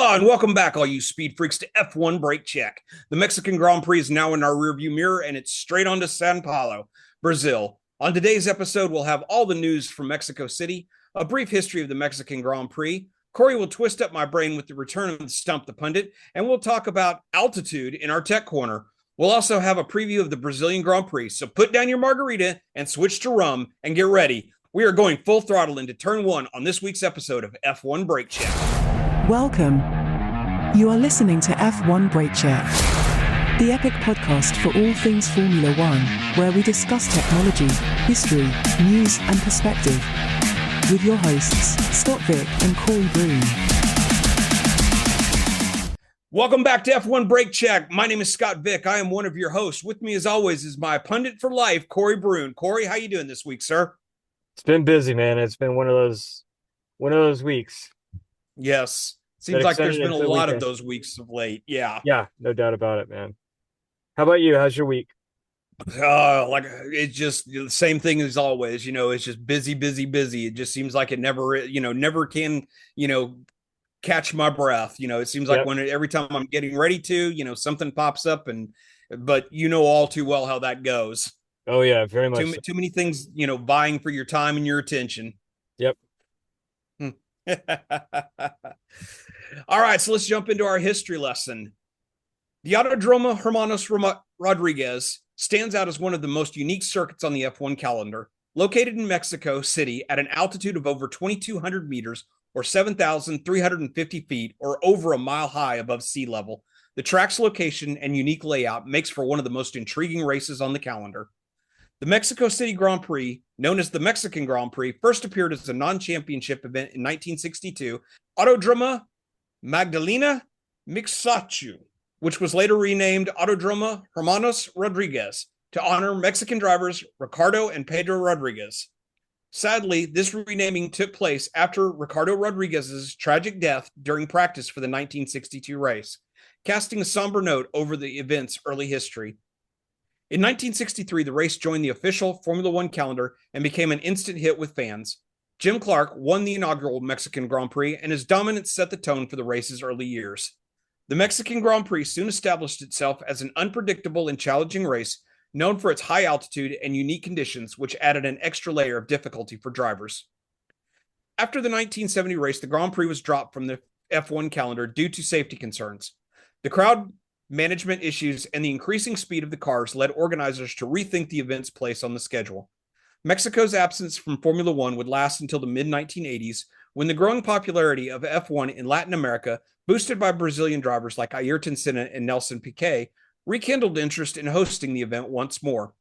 Hola, and welcome back, all you speed freaks, to F1 Brake Check. The Mexican Grand Prix is now in our rearview mirror, and it's straight on to Sao Paulo, Brazil. On today's episode, we'll have all the news from Mexico City, a brief history of the Mexican Grand Prix. Corey will twist up my brain with the return of Stump the Pundit, and we'll talk about altitude in our tech corner. We'll also have a preview of the Brazilian Grand Prix, so put down your margarita and switch to rum and get ready. We are going full throttle into turn one on this week's episode of F1 Brake Check. Welcome. You are listening to F1 Brake Check, the epic podcast for all things Formula One, where we discuss technology, history, news, and perspective. With your hosts, Scott Vick and Corey Broom. Welcome back to F1 Brake Check. My name is Scott Vick. I am one of your hosts. With me, as always, is my pundit for life, Corey Broom. Corey, how you doing this week, sir? It's been busy, man. It's been one of those weeks. Yes. Seems like there's been a lot of those weeks of late. Yeah. Yeah, no doubt about it, man. How about you? How's your week? Like it's just the same thing as always, it's just busy, busy, busy. It just seems like it never can, catch my breath. It seems like every time I'm getting ready to, something pops up but all too well how that goes. Oh yeah, very much. Too many things, vying for your time and your attention. Yep. All right, so let's jump into our history lesson. The Autódromo Hermanos Rodríguez stands out as one of the most unique circuits on the F1 calendar. Located in Mexico City at an altitude of over 2,200 meters or 7,350 feet or over a mile high above sea level, the track's location and unique layout makes for one of the most intriguing races on the calendar. The Mexico City Grand Prix, known as the Mexican Grand Prix, first appeared as a non-championship event in 1962, Autódromo Magdalena Mixcoac, which was later renamed Autódromo Hermanos Rodríguez to honor Mexican drivers Ricardo and Pedro Rodríguez. Sadly, this renaming took place after Ricardo Rodríguez's tragic death during practice for the 1962 race, casting a somber note over the event's early history. In 1963, the race joined the official Formula One calendar and became an instant hit with fans. Jim Clark won the inaugural Mexican Grand Prix, and his dominance set the tone for the race's early years. The Mexican Grand Prix soon established itself as an unpredictable and challenging race, known for its high altitude and unique conditions, which added an extra layer of difficulty for drivers. After the 1970 race, the Grand Prix was dropped from the F1 calendar due to safety concerns. The crowd management issues and the increasing speed of the cars led organizers to rethink the event's place on the schedule. Mexico's absence from Formula One would last until the mid-1980s, when the growing popularity of F1 in Latin America, boosted by Brazilian drivers like Ayrton Senna and Nelson Piquet, rekindled interest in hosting the event once more.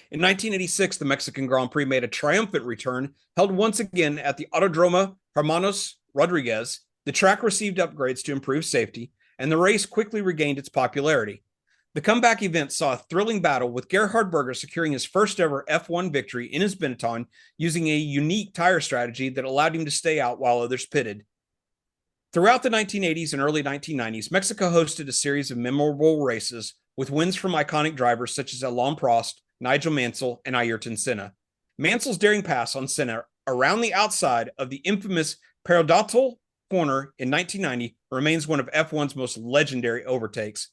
In 1986, the Mexican Grand Prix made a triumphant return, held once again at the Autódromo Hermanos Rodríguez. The track received upgrades to improve safety, and the race quickly regained its popularity. The comeback event saw a thrilling battle, with Gerhard Berger securing his first ever F1 victory in his Benetton using a unique tire strategy that allowed him to stay out while others pitted. Throughout the 1980s and early 1990s, Mexico hosted a series of memorable races with wins from iconic drivers such as Alain Prost, Nigel Mansell, and Ayrton Senna. Mansell's daring pass on Senna around the outside of the infamous Throttle corner in 1990 remains one of F1's most legendary overtakes.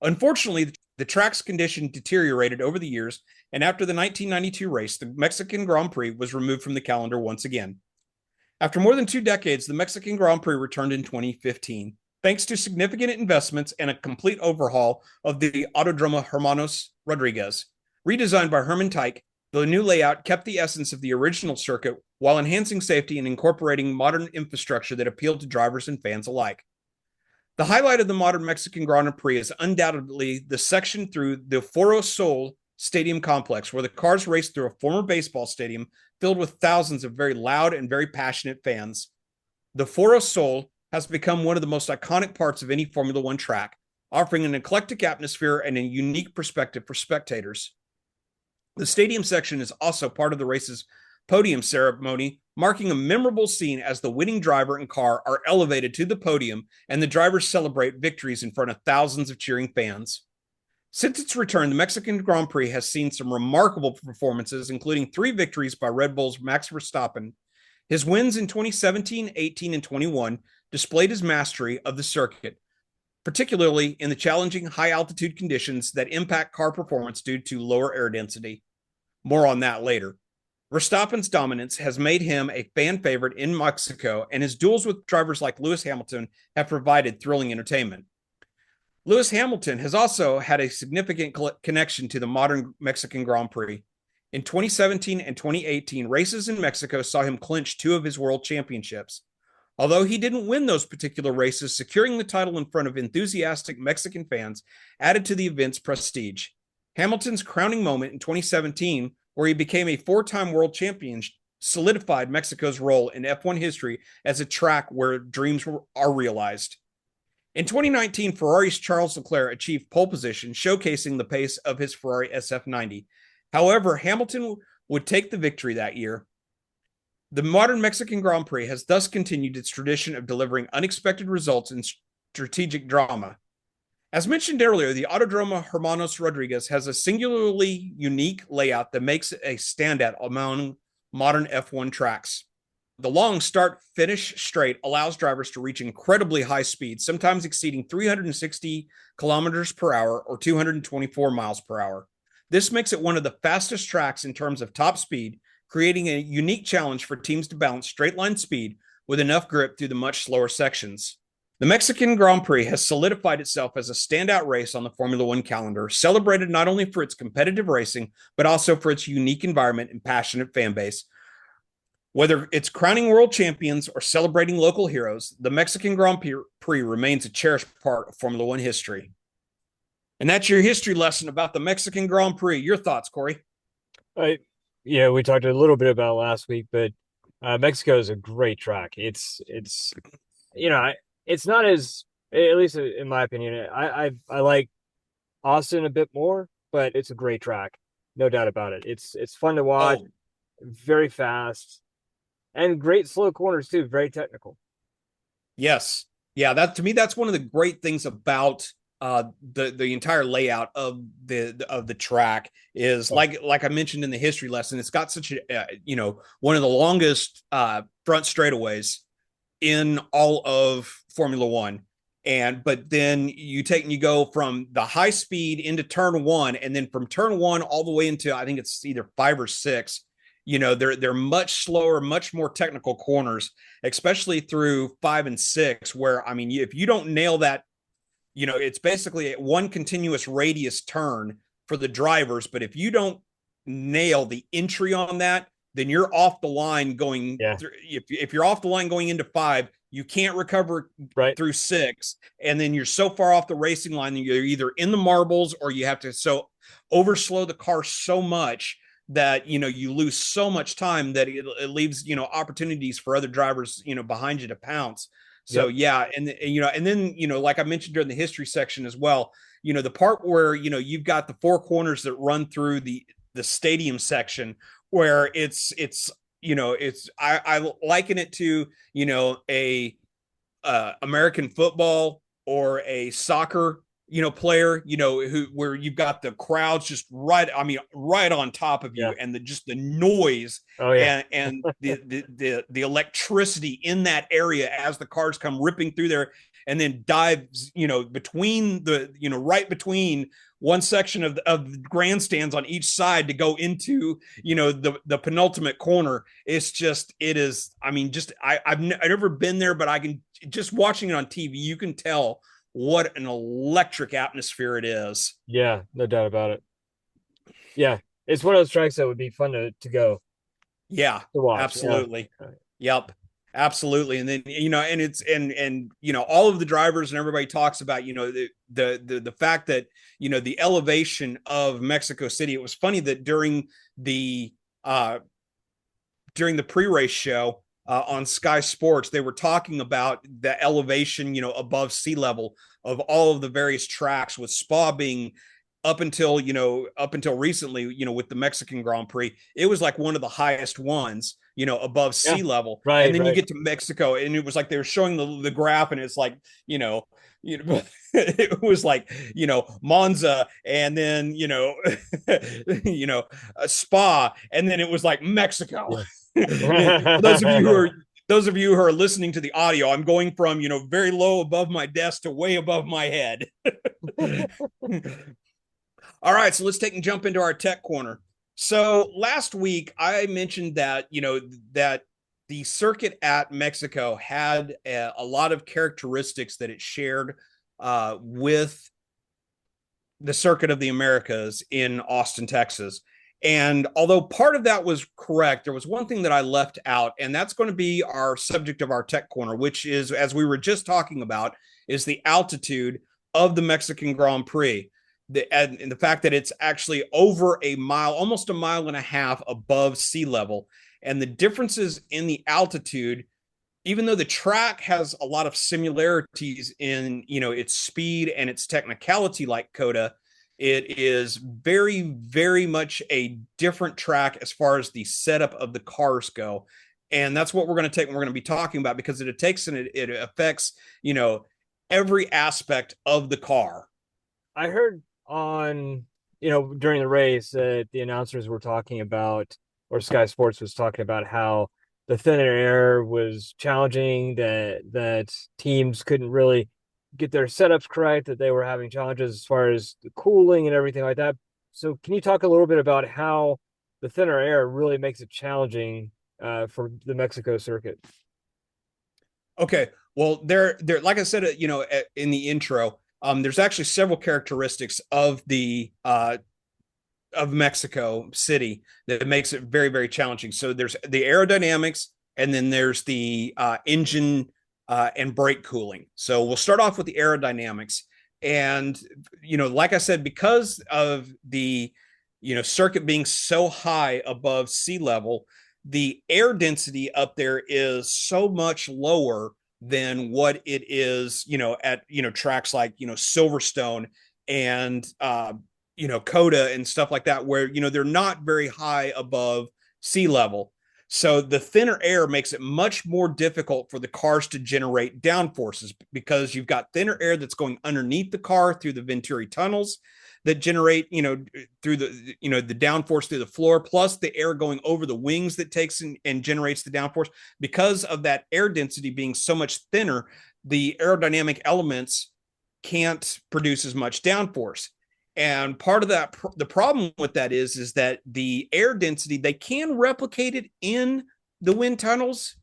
Unfortunately, the track's condition deteriorated over the years, and after the 1992 race, the Mexican Grand Prix was removed from the calendar once again. After more than 2 decades, the Mexican Grand Prix returned in 2015, thanks to significant investments and a complete overhaul of the Autódromo Hermanos Rodríguez. Redesigned by Herman Teich, the new layout kept the essence of the original circuit while enhancing safety and incorporating modern infrastructure that appealed to drivers and fans alike. The highlight of the modern Mexican Grand Prix is undoubtedly the section through the Foro Sol Stadium complex, where the cars race through a former baseball stadium filled with thousands of very loud and very passionate fans. The Foro Sol has become one of the most iconic parts of any Formula One track, offering an eclectic atmosphere and a unique perspective for spectators. The stadium section is also part of the race's podium ceremony, marking a memorable scene as the winning driver and car are elevated to the podium and the drivers celebrate victories in front of thousands of cheering fans. Since its return, the Mexican Grand Prix has seen some remarkable performances, including 3 victories by Red Bull's Max Verstappen. His wins in 2017, 18, and 21 displayed his mastery of the circuit, particularly in the challenging high-altitude conditions that impact car performance due to lower air density. More on that later. Verstappen's dominance has made him a fan favorite in Mexico, and his duels with drivers like Lewis Hamilton have provided thrilling entertainment. Lewis Hamilton has also had a significant connection to the modern Mexican Grand Prix. In 2017 and 2018, races in Mexico saw him clinch 2 of his world championships. Although he didn't win those particular races, securing the title in front of enthusiastic Mexican fans added to the event's prestige. Hamilton's crowning moment in 2017, where he became a 4-time world champion, solidified Mexico's role in F1 history as a track where dreams are realized. In 2019, Ferrari's Charles Leclerc achieved pole position, showcasing the pace of his Ferrari SF90. However, Hamilton would take the victory that year. The modern Mexican Grand Prix has thus continued its tradition of delivering unexpected results and strategic drama. As mentioned earlier, the Autódromo Hermanos Rodríguez has a singularly unique layout that makes it a standout among modern F1 tracks. The long start-finish straight allows drivers to reach incredibly high speeds, sometimes exceeding 360 kilometers per hour or 224 miles per hour. This makes it one of the fastest tracks in terms of top speed, creating a unique challenge for teams to balance straight-line speed with enough grip through the much slower sections. The Mexican Grand Prix has solidified itself as a standout race on the Formula One calendar, celebrated not only for its competitive racing, but also for its unique environment and passionate fan base. Whether it's crowning world champions or celebrating local heroes, the Mexican Grand Prix remains a cherished part of Formula One history. And that's your history lesson about the Mexican Grand Prix. Your thoughts, Corey? Yeah, we talked a little bit about it last week, but Mexico is a great track. It's it's not as, at least in my opinion, I like Austin a bit more, but it's a great track, no doubt about it. It's fun to watch, very fast, and great slow corners too, very technical. Yes, yeah. That to me, that's one of the great things about the entire layout of the track is like I mentioned in the history lesson. It's got such a one of the longest front straightaways in all of Formula One. But then you go from the high speed into turn 1, and then from turn 1 all the way into, I think it's either 5 or 6. They're much slower, much more technical corners, especially through 5 and 6, where, I mean, if you don't nail that, it's basically one continuous radius turn for the drivers. But if you don't nail the entry on that, then you're off the line going through, if you're off the line going into 5, you can't recover through 6. And then you're so far off the racing line that you're either in the marbles or you have to overslow the car so much that, you lose so much time that it leaves, opportunities for other drivers, behind you to pounce. So, and then, like I mentioned during the history section as well, the part where, you've got the 4 corners that run through the stadium section, where I liken it to, a American football or a soccer, player, where you've got the crowds just right on top of you, and the noise and the electricity in that area as the cars come ripping through there, and then dives, between right between one section of the grandstands on each side to go into, the penultimate corner. I've never been there, but I can, just watching it on TV, you can tell what an electric atmosphere it is. Yeah, no doubt about it. Yeah, it's one of those tracks that would be fun to go. Yeah, to watch. Absolutely. Yeah. Yep. Absolutely. And then, and it's, and, all of the drivers and everybody talks about, the fact that, the elevation of Mexico City. It was funny that during the pre-race show, on Sky Sports, they were talking about the elevation, above sea level of all of the various tracks, with Spa being up until recently, with the Mexican Grand Prix, it was like one of the highest ones, above sea level. Right. And then you get to Mexico, and it was like they were showing the graph, and it's like, it was like, Monza, and then, Spa, and then it was like Mexico. those of you who are listening to the audio, I'm going from, very low above my desk to way above my head. All right, so let's take and jump into our tech corner. So last week I mentioned that, that the circuit at Mexico had a lot of characteristics that it shared with the circuit of the Americas in Austin, Texas. And although part of that was correct, there was one thing that I left out, and that's going to be our subject of our tech corner, which is, as we were just talking about, is the altitude of the Mexican Grand Prix. And the fact that it's actually over a mile, almost a mile and a half above sea level. And the differences in the altitude, even though the track has a lot of similarities in, its speed and its technicality like COTA, it is very, very much a different track as far as the setup of the cars go. And that's what we're going to take and we're going to be talking about, because it takes and it affects, every aspect of the car. I heard on, during the race that the announcers were talking about, or Sky Sports was talking about, how the thinner air was challenging, that teams couldn't really get their setups correct, that they were having challenges as far as the cooling and everything like that. So can you talk a little bit about how the thinner air really makes it challenging for the Mexico circuit? Okay. Well, there, like I said, in the intro, there's actually several characteristics of the of Mexico City that makes it very, very challenging. So there's the aerodynamics, and then there's the engine and brake cooling. So we'll start off with the aerodynamics. And, like I said, because of the, circuit being so high above sea level, the air density up there is so much lower than what it is, at, tracks like, Silverstone and, COTA and stuff like that, where, they're not very high above sea level. So the thinner air makes it much more difficult for the cars to generate downforces, because you've got thinner air that's going underneath the car through the Venturi tunnels that generate, through the, the downforce through the floor, plus the air going over the wings that takes and generates the downforce. Because of that air density being so much thinner, the aerodynamic elements can't produce as much downforce. And part of that, the problem with that is that the air density, they can replicate it in the wind tunnels,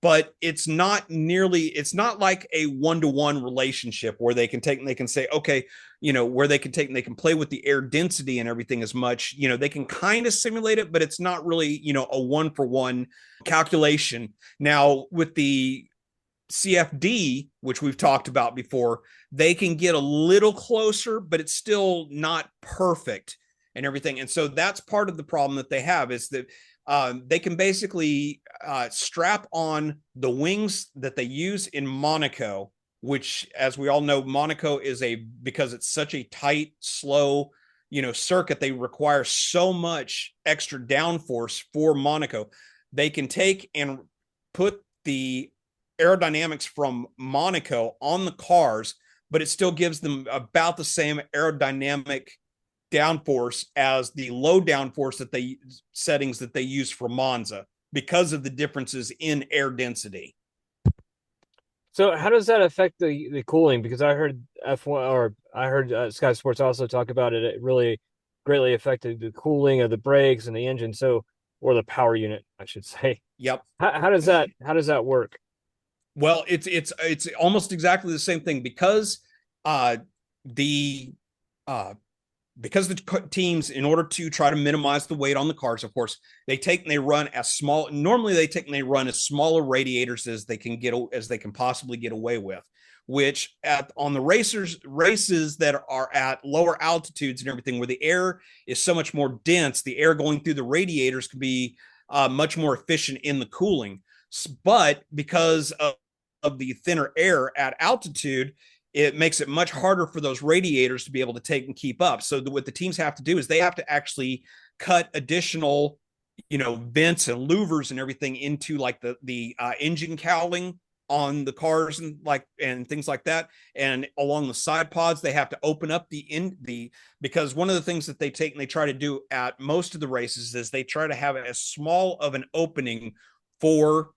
but it's not like a one-to-one relationship where they can take and they can say, okay, where they can take and they can play with the air density and everything as much, they can kind of simulate it, but it's not really, a one-for-one calculation. Now, with the CFD, which we've talked about before, they can get a little closer, but it's still not perfect and everything. And so that's part of the problem that they have, is that they can basically strap on the wings that they use in Monaco, which, as we all know, Monaco is because it's such a tight, slow, circuit, they require so much extra downforce for Monaco. They can take and put the aerodynamics from Monaco on the cars, but it still gives them about the same aerodynamic downforce as the low downforce settings that they use for Monza, because of the differences in air density. So how does that affect the cooling? Because I heard Sky Sports also talk about it. It really greatly affected the cooling of the brakes and the engine. So, or the power unit, I should say. Yep. How does that work? Well, it's almost exactly the same thing, because the teams, in order to try to minimize the weight on the cars, of course, they take and they run as smaller radiators as they can possibly get away with, which on the races that are at lower altitudes and everything, where the air is so much more dense, the air going through the radiators can be much more efficient in the cooling. But because of the thinner air at altitude, it makes it much harder for those radiators to be able to take and keep up. So what the teams have to do is they have to actually cut additional, vents and louvers and everything into like the engine cowling on the cars and things like that. And along the side pods, they have to open up because one of the things that they take and they try to do at most of the races is they try to have as small of an opening for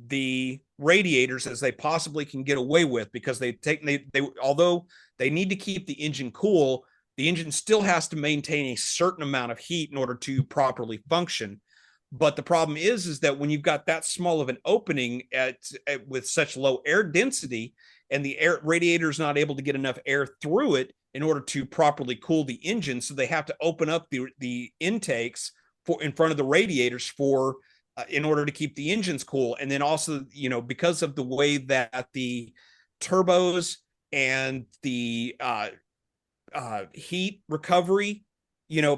the radiators as they possibly can get away with, because they although they need to keep the engine cool, the engine still has to maintain a certain amount of heat in order to properly function. But the problem is that when you've got that small of an opening with such low air density, and the air radiator is not able to get enough air through it in order to properly cool the engine, so they have to open up the intakes for in front of the radiators for in order to keep the engines cool. And then also, because of the way that the turbos and the heat recovery,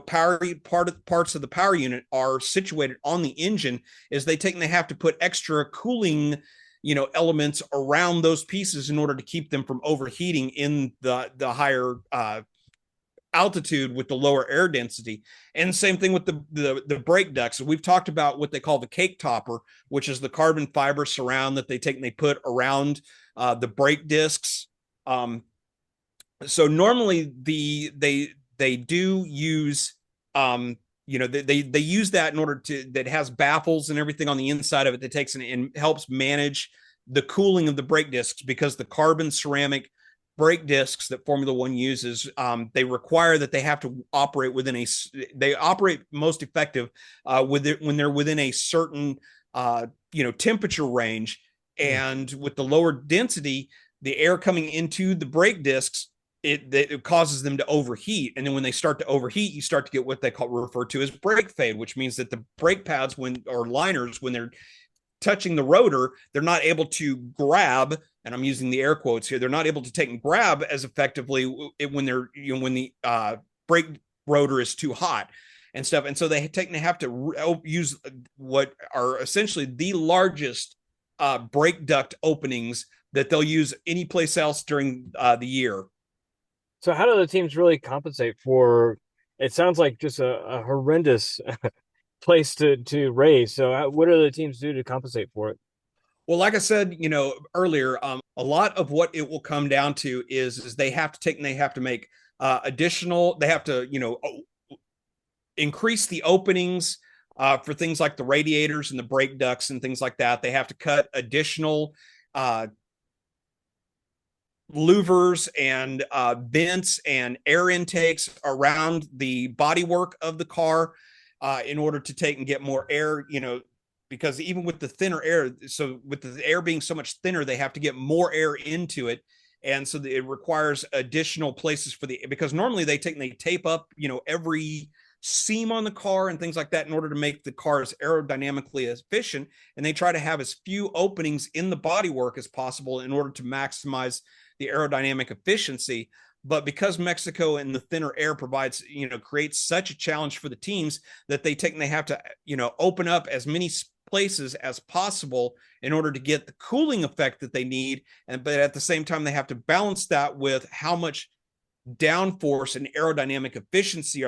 parts of the power unit are situated on the engine, is they have to put extra cooling elements around those pieces in order to keep them from overheating in the higher altitude with the lower air density. And same thing with the brake ducts. So we've talked about what they call the cake topper, which is the carbon fiber surround that they take and they put around the brake discs. So normally they do use they use that in order that has baffles and everything on the inside of it that takes and helps manage the cooling of the brake discs, because the carbon ceramic brake discs that Formula One uses, they require that they have to operate they operate most effective when they're within a certain temperature range. And with the lower density, the air coming into the brake discs, it causes them to overheat. And then when they start to overheat, you start to get what they refer to as brake fade, which means that the brake pads or liners, when they're touching the rotor, they're not able to grab, and I'm using the air quotes here, they're not able to take and grab as effectively when the brake rotor is too hot and stuff. And so they have to use what are essentially the largest brake duct openings that they'll use any place else during the year. So how do the teams really compensate for, it sounds like just a horrendous place to race. So what do the teams do to compensate for it? Well, like I said, earlier, a lot of what it will come down to is they have to take and they have to make they have to, increase the openings for things like the radiators and the brake ducts and things like that. They have to cut additional louvers and vents and air intakes around the bodywork of the car in order to take and get more air, because even with the thinner air, so with the air being so much thinner, they have to get more air into it. And so it requires additional places because normally they tape up, every seam on the car and things like that in order to make the car as aerodynamically efficient. And they try to have as few openings in the bodywork as possible in order to maximize the aerodynamic efficiency. But because Mexico and the thinner air creates such a challenge for the teams, that they have to, open up as many places as possible in order to get the cooling effect that they need. But at the same time, they have to balance that with how much downforce and aerodynamic efficiency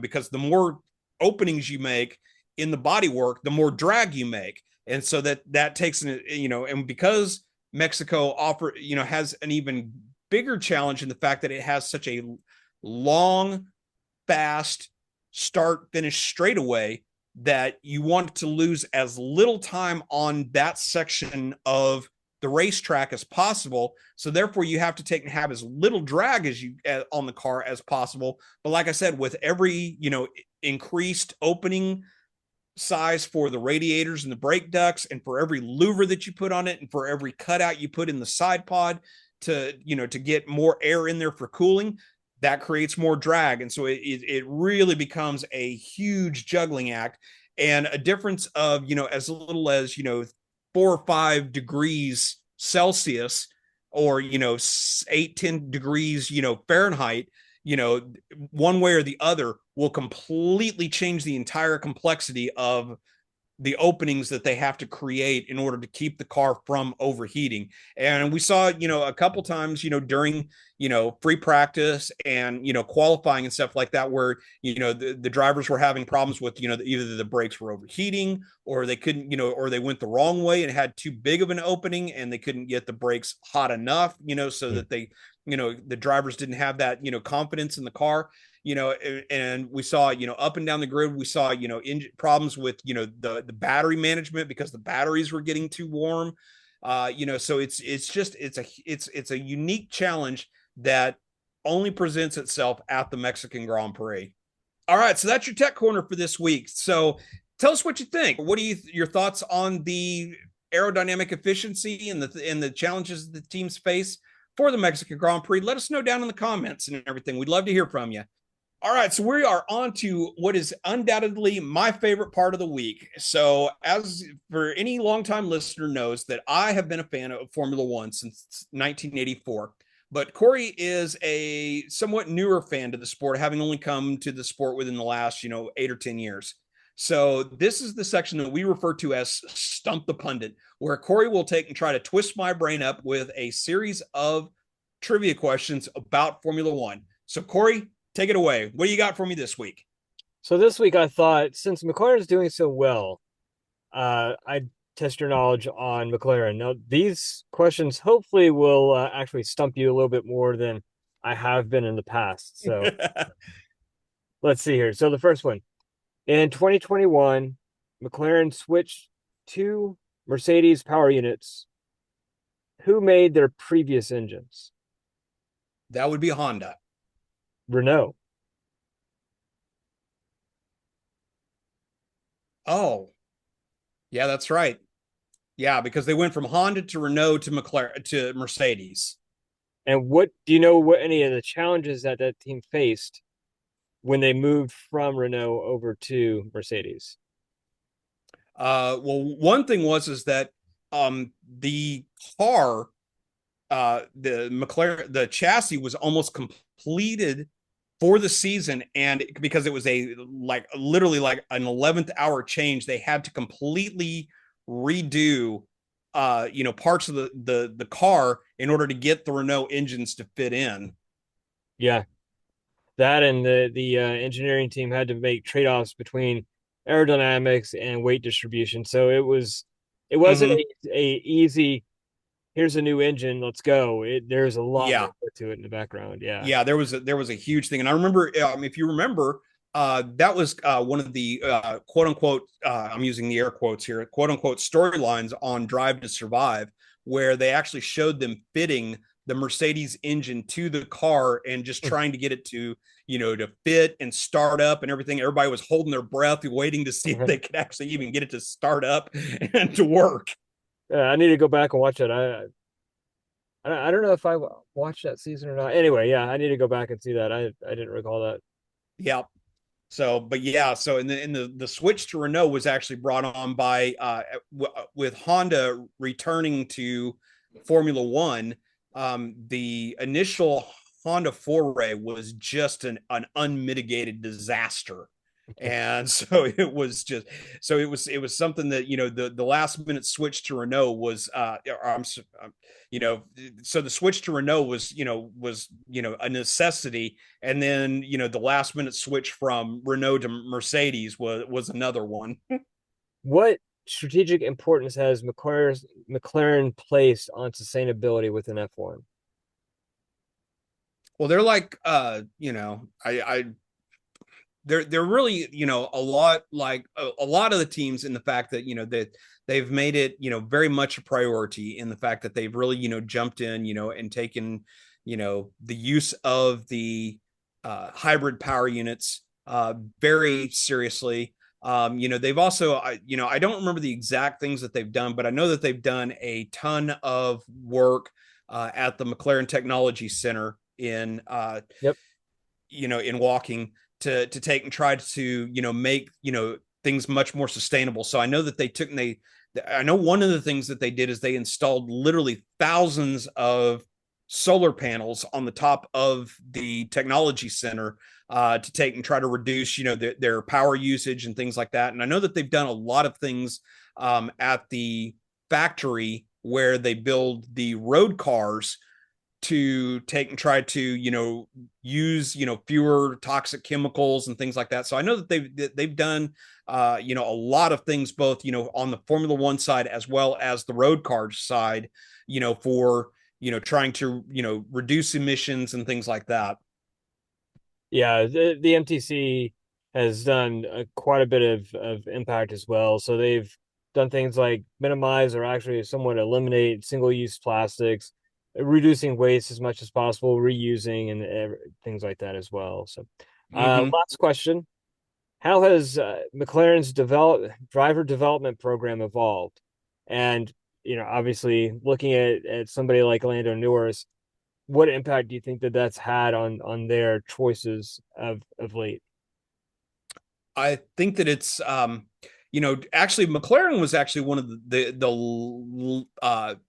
because the more openings you make in the bodywork, the more drag you make. And so that takes and because Mexico has an even bigger challenge in the fact that it has such a long, fast start finish straightaway, that you want to lose as little time on that section of the racetrack as possible. So therefore you have to have as little drag on the car as possible. But like I said, with every, increased opening size for the radiators and the brake ducts, and for every louver that you put on it, and for every cutout you put in the side pod to get more air in there for cooling, that creates more drag. And so it really becomes a huge juggling act, and a difference of, as little as, 4 or 5 degrees Celsius, or, 8-10 degrees, Fahrenheit, one way or the other will completely change the entire complexity of the openings that they have to create in order to keep the car from overheating. And we saw, a couple times, during, free practice and, qualifying and stuff like that, where, the drivers were having problems with, either the brakes were overheating, or they couldn't, or they went the wrong way and had too big of an opening and they couldn't get the brakes hot enough, so that they, the drivers didn't have that, confidence in the car. and we saw, up and down the grid, we saw, problems with, the battery management because the batteries were getting too warm. So it's a unique challenge that only presents itself at the Mexican Grand Prix. All right, so that's your tech corner for this week. So tell us what you think. What are your thoughts on the aerodynamic efficiency and the challenges the teams face for the Mexican Grand Prix? Let us know down in the comments and everything. We'd love to hear from you. All right, so we are on to what is undoubtedly my favorite part of the week. So, as for any longtime listener knows that I have been a fan of Formula One since 1984. But Corey is a somewhat newer fan to the sport, having only come to the sport within the last, 8 or 10 years. So this is the section that we refer to as Stump the Pundit, where Corey will take and try to twist my brain up with a series of trivia questions about Formula One. So Corey, take it away. What do you got for me this week? So this week I thought, since McLaren's doing so well, I'd test your knowledge on McLaren. Now, these questions hopefully will actually stump you a little bit more than I have been in the past. So let's see here. So the first one. In 2021, McLaren switched to Mercedes power units. Who made their previous engines? That would be Honda. Renault. Oh, yeah, that's right. Yeah, because they went from Honda to Renault to McLaren to Mercedes. And what do you know what any of the challenges that team faced when they moved from Renault over to Mercedes? Well, one thing is that the car, the McLaren, the chassis was almost completed for the season, and because it was literally like an 11th hour change, they had to completely redo parts of the car in order to get the Renault engines to fit in. Yeah, that and the engineering team had to make trade-offs between aerodynamics and weight distribution. So it wasn't a easy, here's a new engine, let's go. There's a lot more to it in the background. Yeah, there was a huge thing, and I remember, if you remember, that was one of the quote unquote, I'm using the air quotes here, quote unquote storylines on Drive to Survive, where they actually showed them fitting the Mercedes engine to the car and just trying to get it to, to fit and start up and everything. Everybody was holding their breath, waiting to see if they could actually even get it to start up and to work. I need to go back and watch it. I don't know if I watched that season or not. Anyway, yeah, I need to go back and see that. I didn't recall that. Yeah. So, but yeah, so in the switch to Renault was actually brought on by with Honda returning to Formula One. The initial Honda foray was just an unmitigated disaster. And so it was something that, the last minute switch to Renault was, so the switch to Renault was a necessity. And then, the last minute switch from Renault to Mercedes was another one. What strategic importance has McLaren placed on sustainability within F1? Well, they're like, they're really, a lot like a lot of the teams, in the fact that, that they've made it, very much a priority, in the fact that they've really, jumped in, and taken, the use of the hybrid power units very seriously. They've also, I don't remember the exact things that they've done, but I know that they've done a ton of work at the McLaren Technology Center in, in Walking, to take and try to, make, things much more sustainable. So I know that I know one of the things that they did is they installed literally thousands of solar panels on the top of the technology center to take and try to reduce, their power usage and things like that. And I know that they've done a lot of things at the factory where they build the road cars to take and try to, use, fewer toxic chemicals and things like that. So I know that they've done, a lot of things, both, on the Formula One side as well as the road car side, for, trying to, reduce emissions and things like that. Yeah, the MTC has done quite a bit of impact as well. So they've done things like minimize or actually somewhat eliminate single-use plastics, reducing waste as much as possible, reusing and things like that as well. So, Mm-hmm. last question. How has McLaren's driver development program evolved? And, obviously looking at somebody like Lando Norris, what impact do you think that that's had on their choices of late? I think that it's actually McLaren was actually one of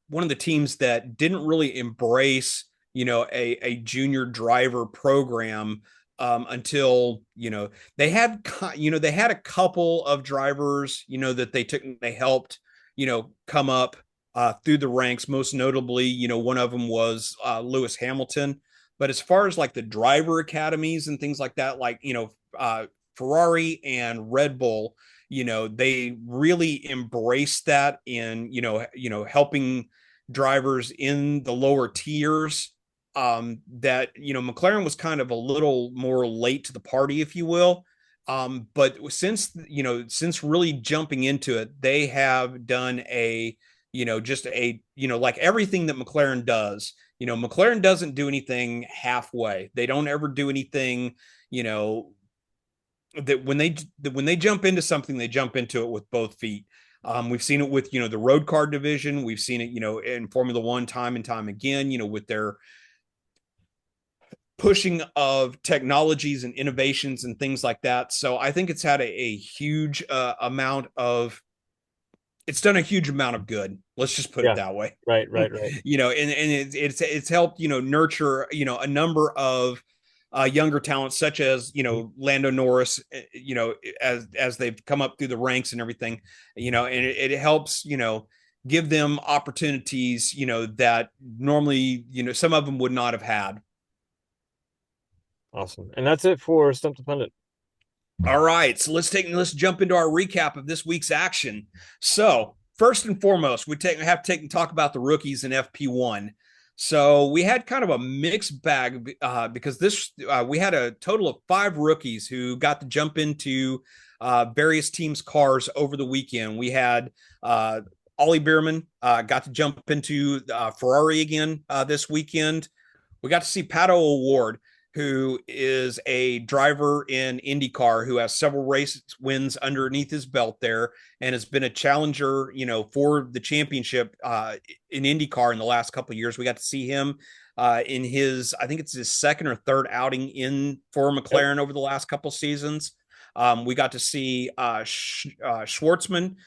one of the teams that didn't really embrace a junior driver program until they had a couple of drivers that they took and they helped come up through the ranks. Most notably, one of them was Lewis Hamilton. But as far as like the driver academies and things like that, like Ferrari and Red Bull, they really embraced that in, helping drivers in the lower tiers. That, McLaren was kind of a little more late to the party, if you will. But since really jumping into it, they have done just like everything that McLaren does. McLaren doesn't do anything halfway. They don't ever do anything, you know, that when they jump into something, they jump into it with both feet. We've seen it with the road car division. We've seen it in Formula One time and time again. With their pushing of technologies and innovations and things like that. So I think it's had a huge amount of it's done a huge amount of good. Let's just put it Yeah, that way. right. And it's helped nurture a number of younger talents such as Lando Norris, as they've come up through the ranks and everything, and it helps give them opportunities that normally some of them would not have had. Awesome. And that's it for Stump the Pundit. All right, so let's jump into our recap of this week's action. So first and foremost, we have to take and talk about the rookies in FP1. So we had kind of a mixed bag because we had a total of 5 rookies who got to jump into various teams' cars over the weekend. We had Ollie Bierman got to jump into Ferrari again this weekend. We got to see Pato O'Ward, who is a driver in IndyCar who has several race wins underneath his belt there and has been a challenger, for the championship in IndyCar in the last couple of years. We got to see him in I think it's his second or third outing for Yep. McLaren over the last couple of seasons. We got to see Schwartzman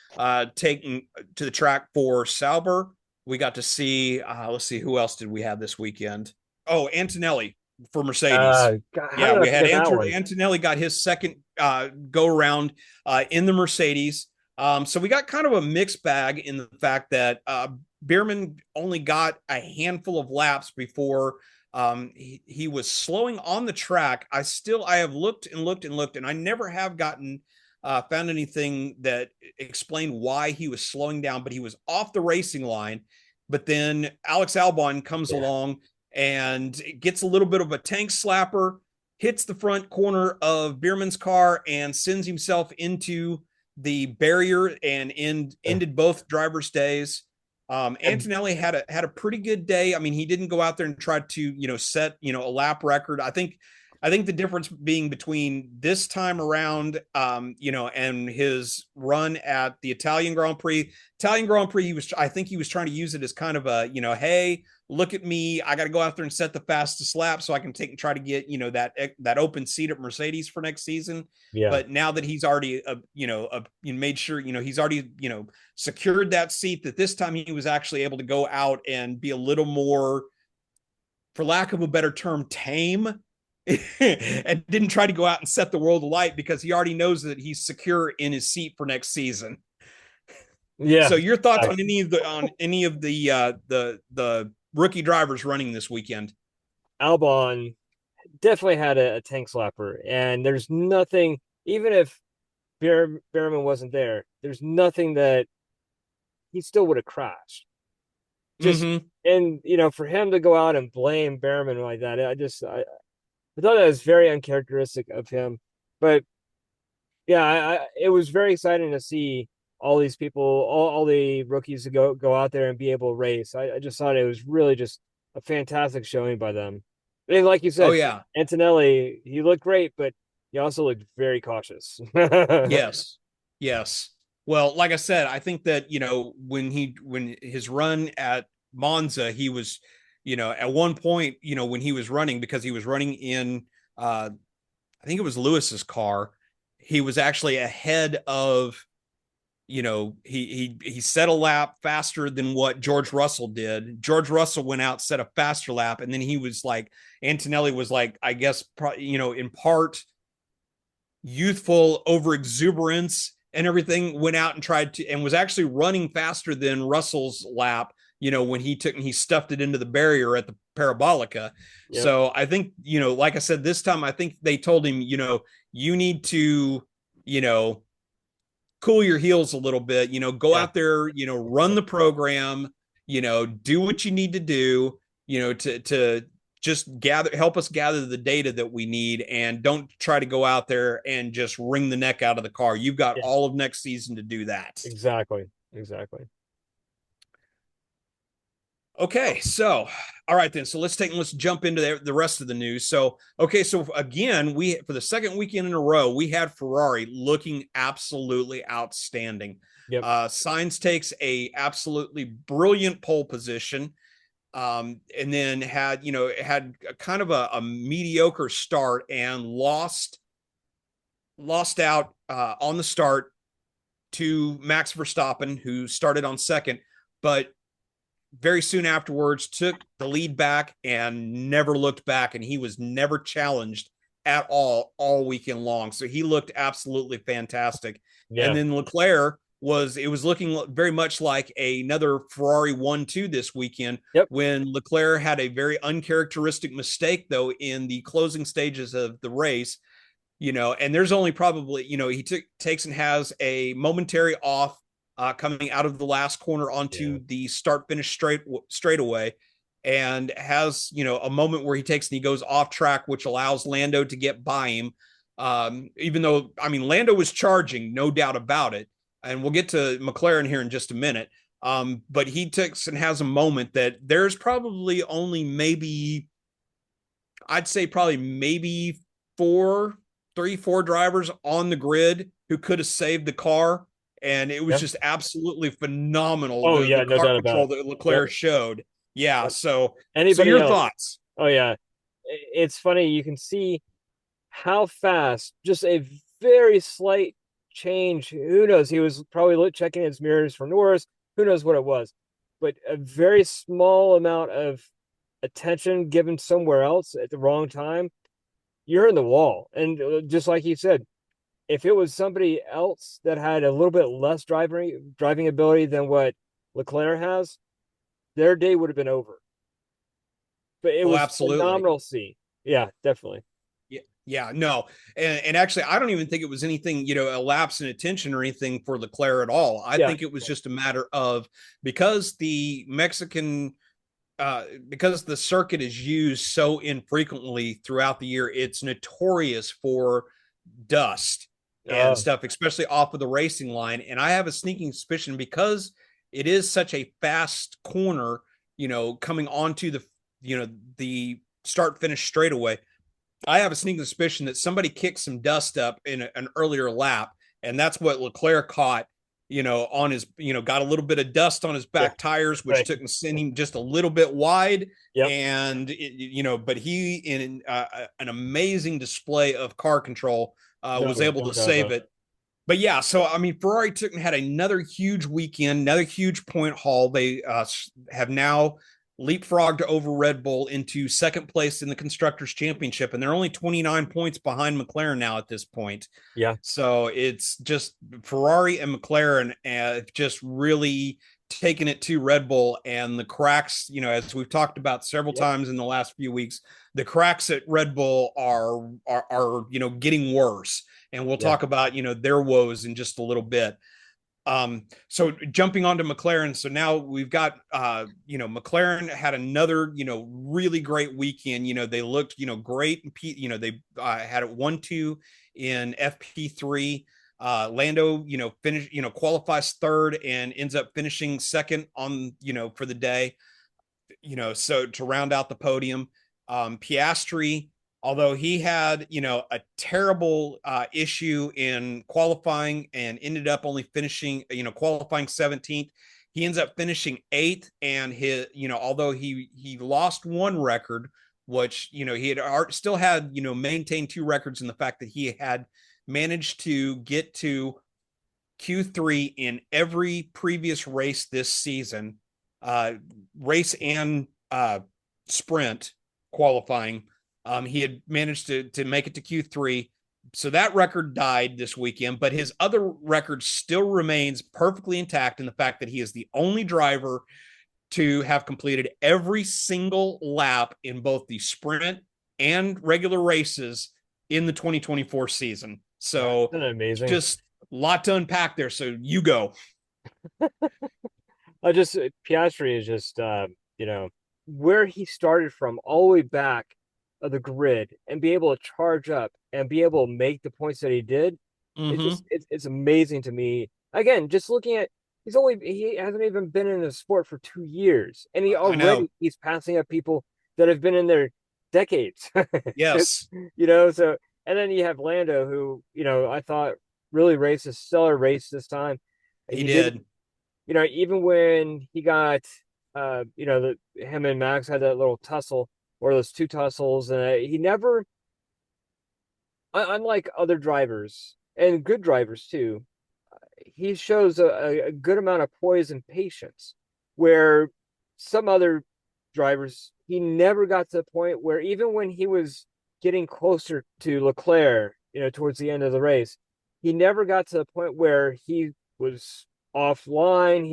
taking to the track for Sauber. We got to see, let's see, who else did we have this weekend? Oh, Antonelli for Mercedes. God, how Yeah, did I we had forget that one? Antonelli got his second go around in the Mercedes. So we got kind of a mixed bag in the fact that Bierman only got a handful of laps before he was slowing on the track. I have looked and looked and looked, and I never have found anything that explained why he was slowing down, but he was off the racing line. But then Alex Albon comes Yeah. along and gets a little bit of a tank slapper, hits the front corner of Bierman's car, and sends himself into the barrier and ended both drivers' days. Antonelli had a pretty good day. I mean, he didn't go out there and try to set a lap record. I think the difference being between this time around, and his run at the Italian Grand Prix. Italian Grand Prix, I think he was trying to use it as kind of a, hey, look at me. I got to go out there and set the fastest lap so I can take and try to get, that open seat at Mercedes for next season. Yeah. But now that he's already, made sure, he's already, secured that seat, that this time he was actually able to go out and be a little more, for lack of a better term, tame. And didn't try to go out and set the world alight because he already knows that he's secure in his seat for next season. Yeah. So your thoughts on any of the rookie drivers running this weekend? Albon definitely had a tank slapper, and there's nothing, even if Behrman wasn't there, there's nothing that he still would have crashed. Just Mm-hmm. and for him to go out and blame Behrman like that, I thought that was very uncharacteristic of him. But yeah, it was very exciting to see all these people, all the rookies to go out there and be able to race. I just thought it was really just a fantastic showing by them. And like you Oh said, yeah. Antonelli, he looked great, but he also looked very cautious. Yes. Yes. Well, like I said, I think that, when his run at Monza, he was, at one point, when he was running, because he was running in I think it was Lewis's car, he was actually ahead of, he set a lap faster than what George Russell did. George Russell went out, set a faster lap, and then he was like, Antonelli was like, I guess, in part youthful over exuberance and everything, went out and tried to, and was actually running faster than Russell's lap, when he stuffed it into the barrier at the Parabolica. Yep. So I think, like I said, this time I think they told him, you need to, cool your heels a little bit, go Yeah. out there, run the program, do what you need to do, to just help us gather the data that we need, and don't try to go out there and just wring the neck out of the car. You've got Yeah. all of next season to do that. Exactly. Exactly. Okay, so all right then. So let's jump into the rest of the news. So okay, so again, we for the second weekend in a row, we had Ferrari looking absolutely outstanding. Yep. Sainz takes a absolutely brilliant pole position, and then had a kind of a mediocre start and lost out on the start to Max Verstappen, who started on second, but very soon afterwards took the lead back and never looked back, and he was never challenged at all weekend long. So he looked absolutely fantastic. And Yeah. then Leclerc was looking very much like another Ferrari 1-2 this weekend, Yep. when Leclerc had a very uncharacteristic mistake though in the closing stages of the race. And there's only probably, he takes and has a momentary off coming out of the last corner onto the start finish straightaway, and has a moment where he takes and he goes off track, which allows Lando to get by him. Even though, I mean, Lando was charging, no doubt about it, and we'll get to McLaren here in just a minute. But he takes and has a moment that there's probably only maybe, I'd say probably maybe four drivers on the grid who could have saved the car. And it was just absolutely phenomenal. Oh The yeah, no car doubt control about it. that Leclerc showed. Yeah. Yep. So Anybody your else? thoughts? Oh yeah. It's funny, you can see how fast just a very slight change. Who knows? He was probably checking his mirrors for Norris. Who knows what it was? But a very small amount of attention given somewhere else at the wrong time, you're in the wall. And just like you said, if it was somebody else that had a little bit less driving ability than what Leclerc has, their day would have been over. But it Oh, was absolutely. phenomenal to see. Yeah, definitely. Yeah, no. And actually, I don't even think it was anything, a lapse in attention or anything for Leclerc at all. I Yeah. think it was just a matter of, because the Mexican because the circuit is used so infrequently throughout the year, it's notorious for dust and Oh, stuff, especially off of the racing line. And I have a sneaking suspicion, because it is such a fast corner, coming onto the start finish straightaway. I have a sneaking suspicion that somebody kicked some dust up in an earlier lap, and that's what Leclerc caught. On his, got a little bit of dust on his yeah. back tires, which Right. took and sent him just a little bit wide. Yep. And but he, in an amazing display of car control, No, was able no to doubt save about it. But yeah, so I mean, Ferrari took and had another huge weekend, another huge point haul. They have now leapfrogged over Red Bull into second place in the Constructors' Championship, and they're only 29 points behind McLaren now at this point. Yeah. So it's just Ferrari and McLaren just really taken it to Red Bull, and the cracks, as we've talked about several times in the last few weeks, the cracks at Red Bull are getting worse. And we'll Yeah. talk about, their woes in just a little bit. So jumping onto McLaren, so now we've got McLaren had another really great weekend. They looked great. They had it 1-2 in FP3. Lando finished qualifies third and ends up finishing second on for the day. So to round out the podium, Piastri, although he had a terrible issue in qualifying and ended up only finishing qualifying 17th, he ends up finishing 8th. And his although he lost one record, which he had still had maintained 2 records in the fact that he had managed to get to Q3 in every previous race this season, race and sprint qualifying. He had managed to make it to Q3. So that record died this weekend, but his other record still remains perfectly intact in the fact that he is the only driver to have completed every single lap in both the sprint and regular races in the 2024 season. So amazing. Just a lot to unpack there. So you go. Piastri is just where he started from all the way back of the grid and be able to charge up and be able to make the points that he did. It's amazing to me. Again, just looking at he hasn't even been in the sport for 2 years, and he's passing up people that have been in there decades. Yes. So and then you have Lando, who I thought really raced a stellar race this time. He did. Even when he got him and Max had that little tussle, or those 2 tussles, and he never, unlike other drivers and good drivers too, he shows a good amount of poise and patience, where some other drivers, he never got to the point where, even when he was getting closer to Leclerc, towards the end of the race, he never got to the point where he was offline.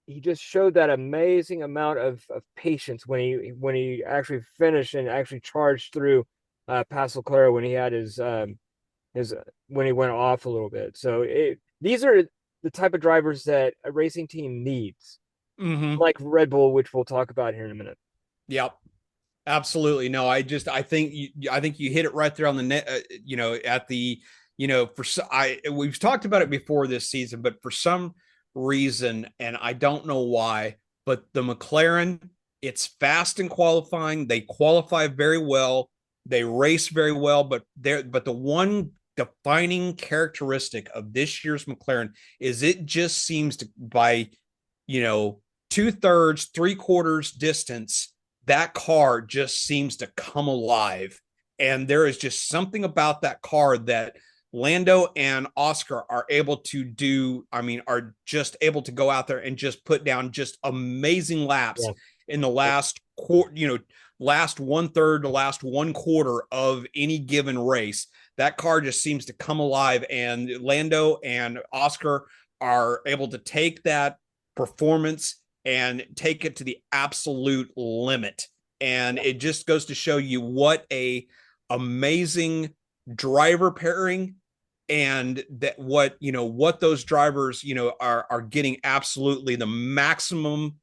He just showed that amazing amount of patience when he actually finished and actually charged through past Leclerc when he had his when he went off a little bit. So these are the type of drivers that a racing team needs, like Red Bull, which we'll talk about here in a minute. Yep. Absolutely. No, I think you hit it right there on the net, at the, we've talked about it before this season, but for some reason, and I don't know why, but the McLaren, it's fast in qualifying. They qualify very well. They race very well, but the one defining characteristic of this year's McLaren is it just seems to, by, 2/3, 3/4 distance, that car just seems to come alive. And there is just something about that car that Lando and Oscar are able to do. Are just able to go out there and just put down just amazing laps in the last quarter, last 1/3 to last 1/4 of any given race. That car just seems to come alive, and Lando and Oscar are able to take that performance and take it to the absolute limit. And it just goes to show you what a amazing driver pairing, and that what those drivers are getting absolutely the maximum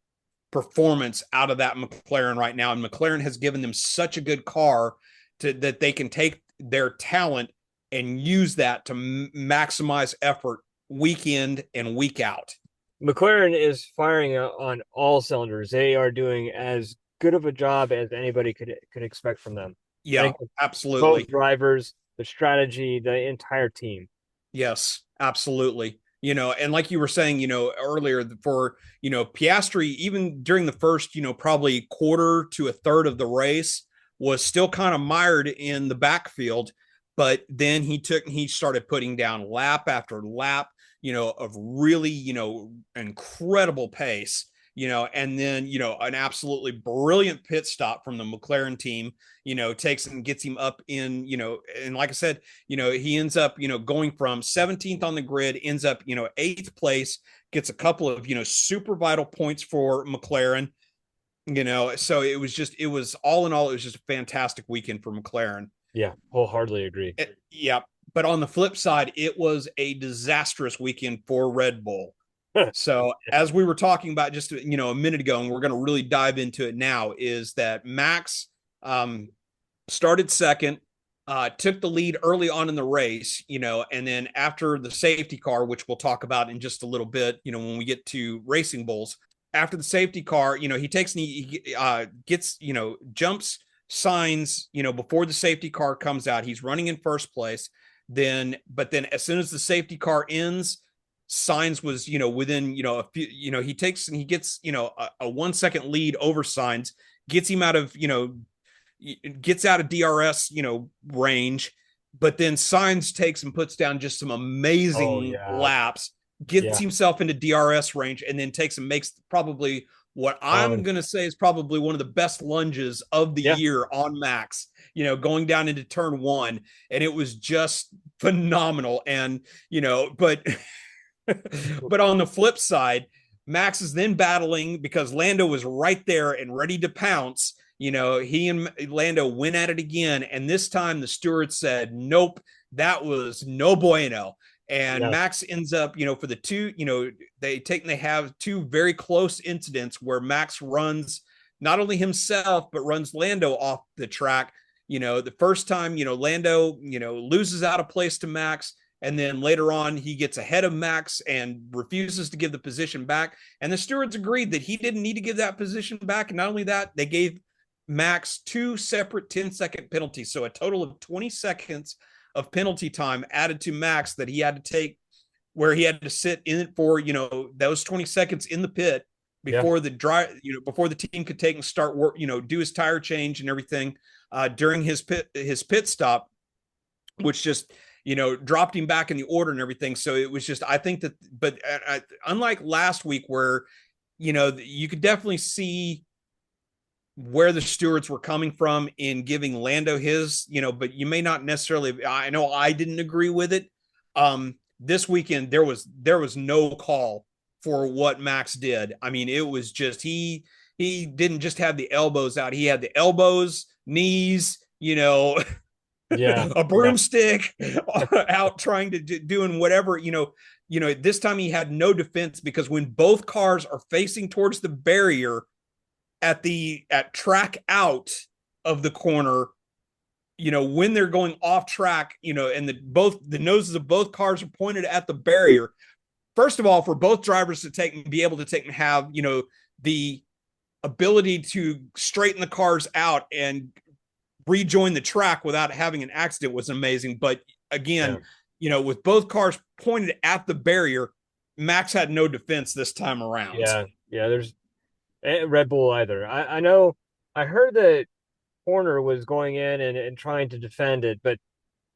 performance out of that McLaren right now. And McLaren has given them such a good car that they can take their talent and use that to maximize effort week in and week out. McLaren is firing on all cylinders. They are doing as good of a job as anybody could expect from them. Yeah, absolutely. Both drivers, the strategy, the entire team. Yes, absolutely. And like you were saying, earlier, for, Piastri, even during the first, probably 1/4 to 1/3 of the race, was still kind of mired in the backfield. But then he started putting down lap after lap, of really, incredible pace, and then, an absolutely brilliant pit stop from the McLaren team, takes and gets him up in, and like I said, he ends up, going from 17th on the grid, ends up, 8th place, gets a couple of, super vital points for McLaren, so it was all in all, it was just a fantastic weekend for McLaren. Yeah, wholeheartedly agree. Yeah. but on the flip side, it was a disastrous weekend for Red Bull. So as we were talking about just a minute ago, and we're going to really dive into it now, is that Max started second, took the lead early on in the race, and then after the safety car, which we'll talk about in just a little bit, when we get to Racing Bulls, after the safety car, he takes and he gets, jumps signs, before the safety car comes out. He's running in first place. But then as soon as the safety car ends, Signs was, within, a few, he takes and he gets, a 1 second lead over Signs, gets him out of, gets out of DRS, range. But then Signs takes and puts down just some amazing laps, gets himself into DRS range, and then takes and makes probably what I'm going to say is probably one of the best lunges of the year on Max, going down into turn one. And it was just phenomenal. And, but but on the flip side, Max is then battling because Lando was right there and ready to pounce. He and Lando went at it again. And this time the steward said, nope, that was no bueno. And Max ends up, for the two, they have two very close incidents where Max runs not only himself, but runs Lando off the track. The first time, Lando, loses out of place to Max. And then later on, he gets ahead of Max and refuses to give the position back. And the stewards agreed that he didn't need to give that position back. And not only that, they gave Max two separate 10-second penalties. So a total of 20 seconds of penalty time added to Max that he had to take, where he had to sit in it for, those 20 seconds in the pit before the before the team could take and start work, do his tire change and everything during his pit stop, which just, dropped him back in the order and everything. So it was just, I think that, but unlike last week where, you could definitely see where the stewards were coming from in giving Lando his, but you may not necessarily, I know I didn't agree with it. This weekend, there was no call for what Max did. I mean, it was just, he didn't just have the elbows out. He had the elbows, knees, a broomstick out trying to doing whatever, this time he had no defense because when both cars are facing towards the barrier at track out of the corner, when they're going off track, and the noses of both cars are pointed at the barrier. First of all, for both drivers to be able to take and have, the ability to straighten the cars out and rejoin the track without having an accident was amazing. But again, with both cars pointed at the barrier, Max had no defense this time around. There's Red Bull either. I know I heard that Horner was going in and trying to defend it, but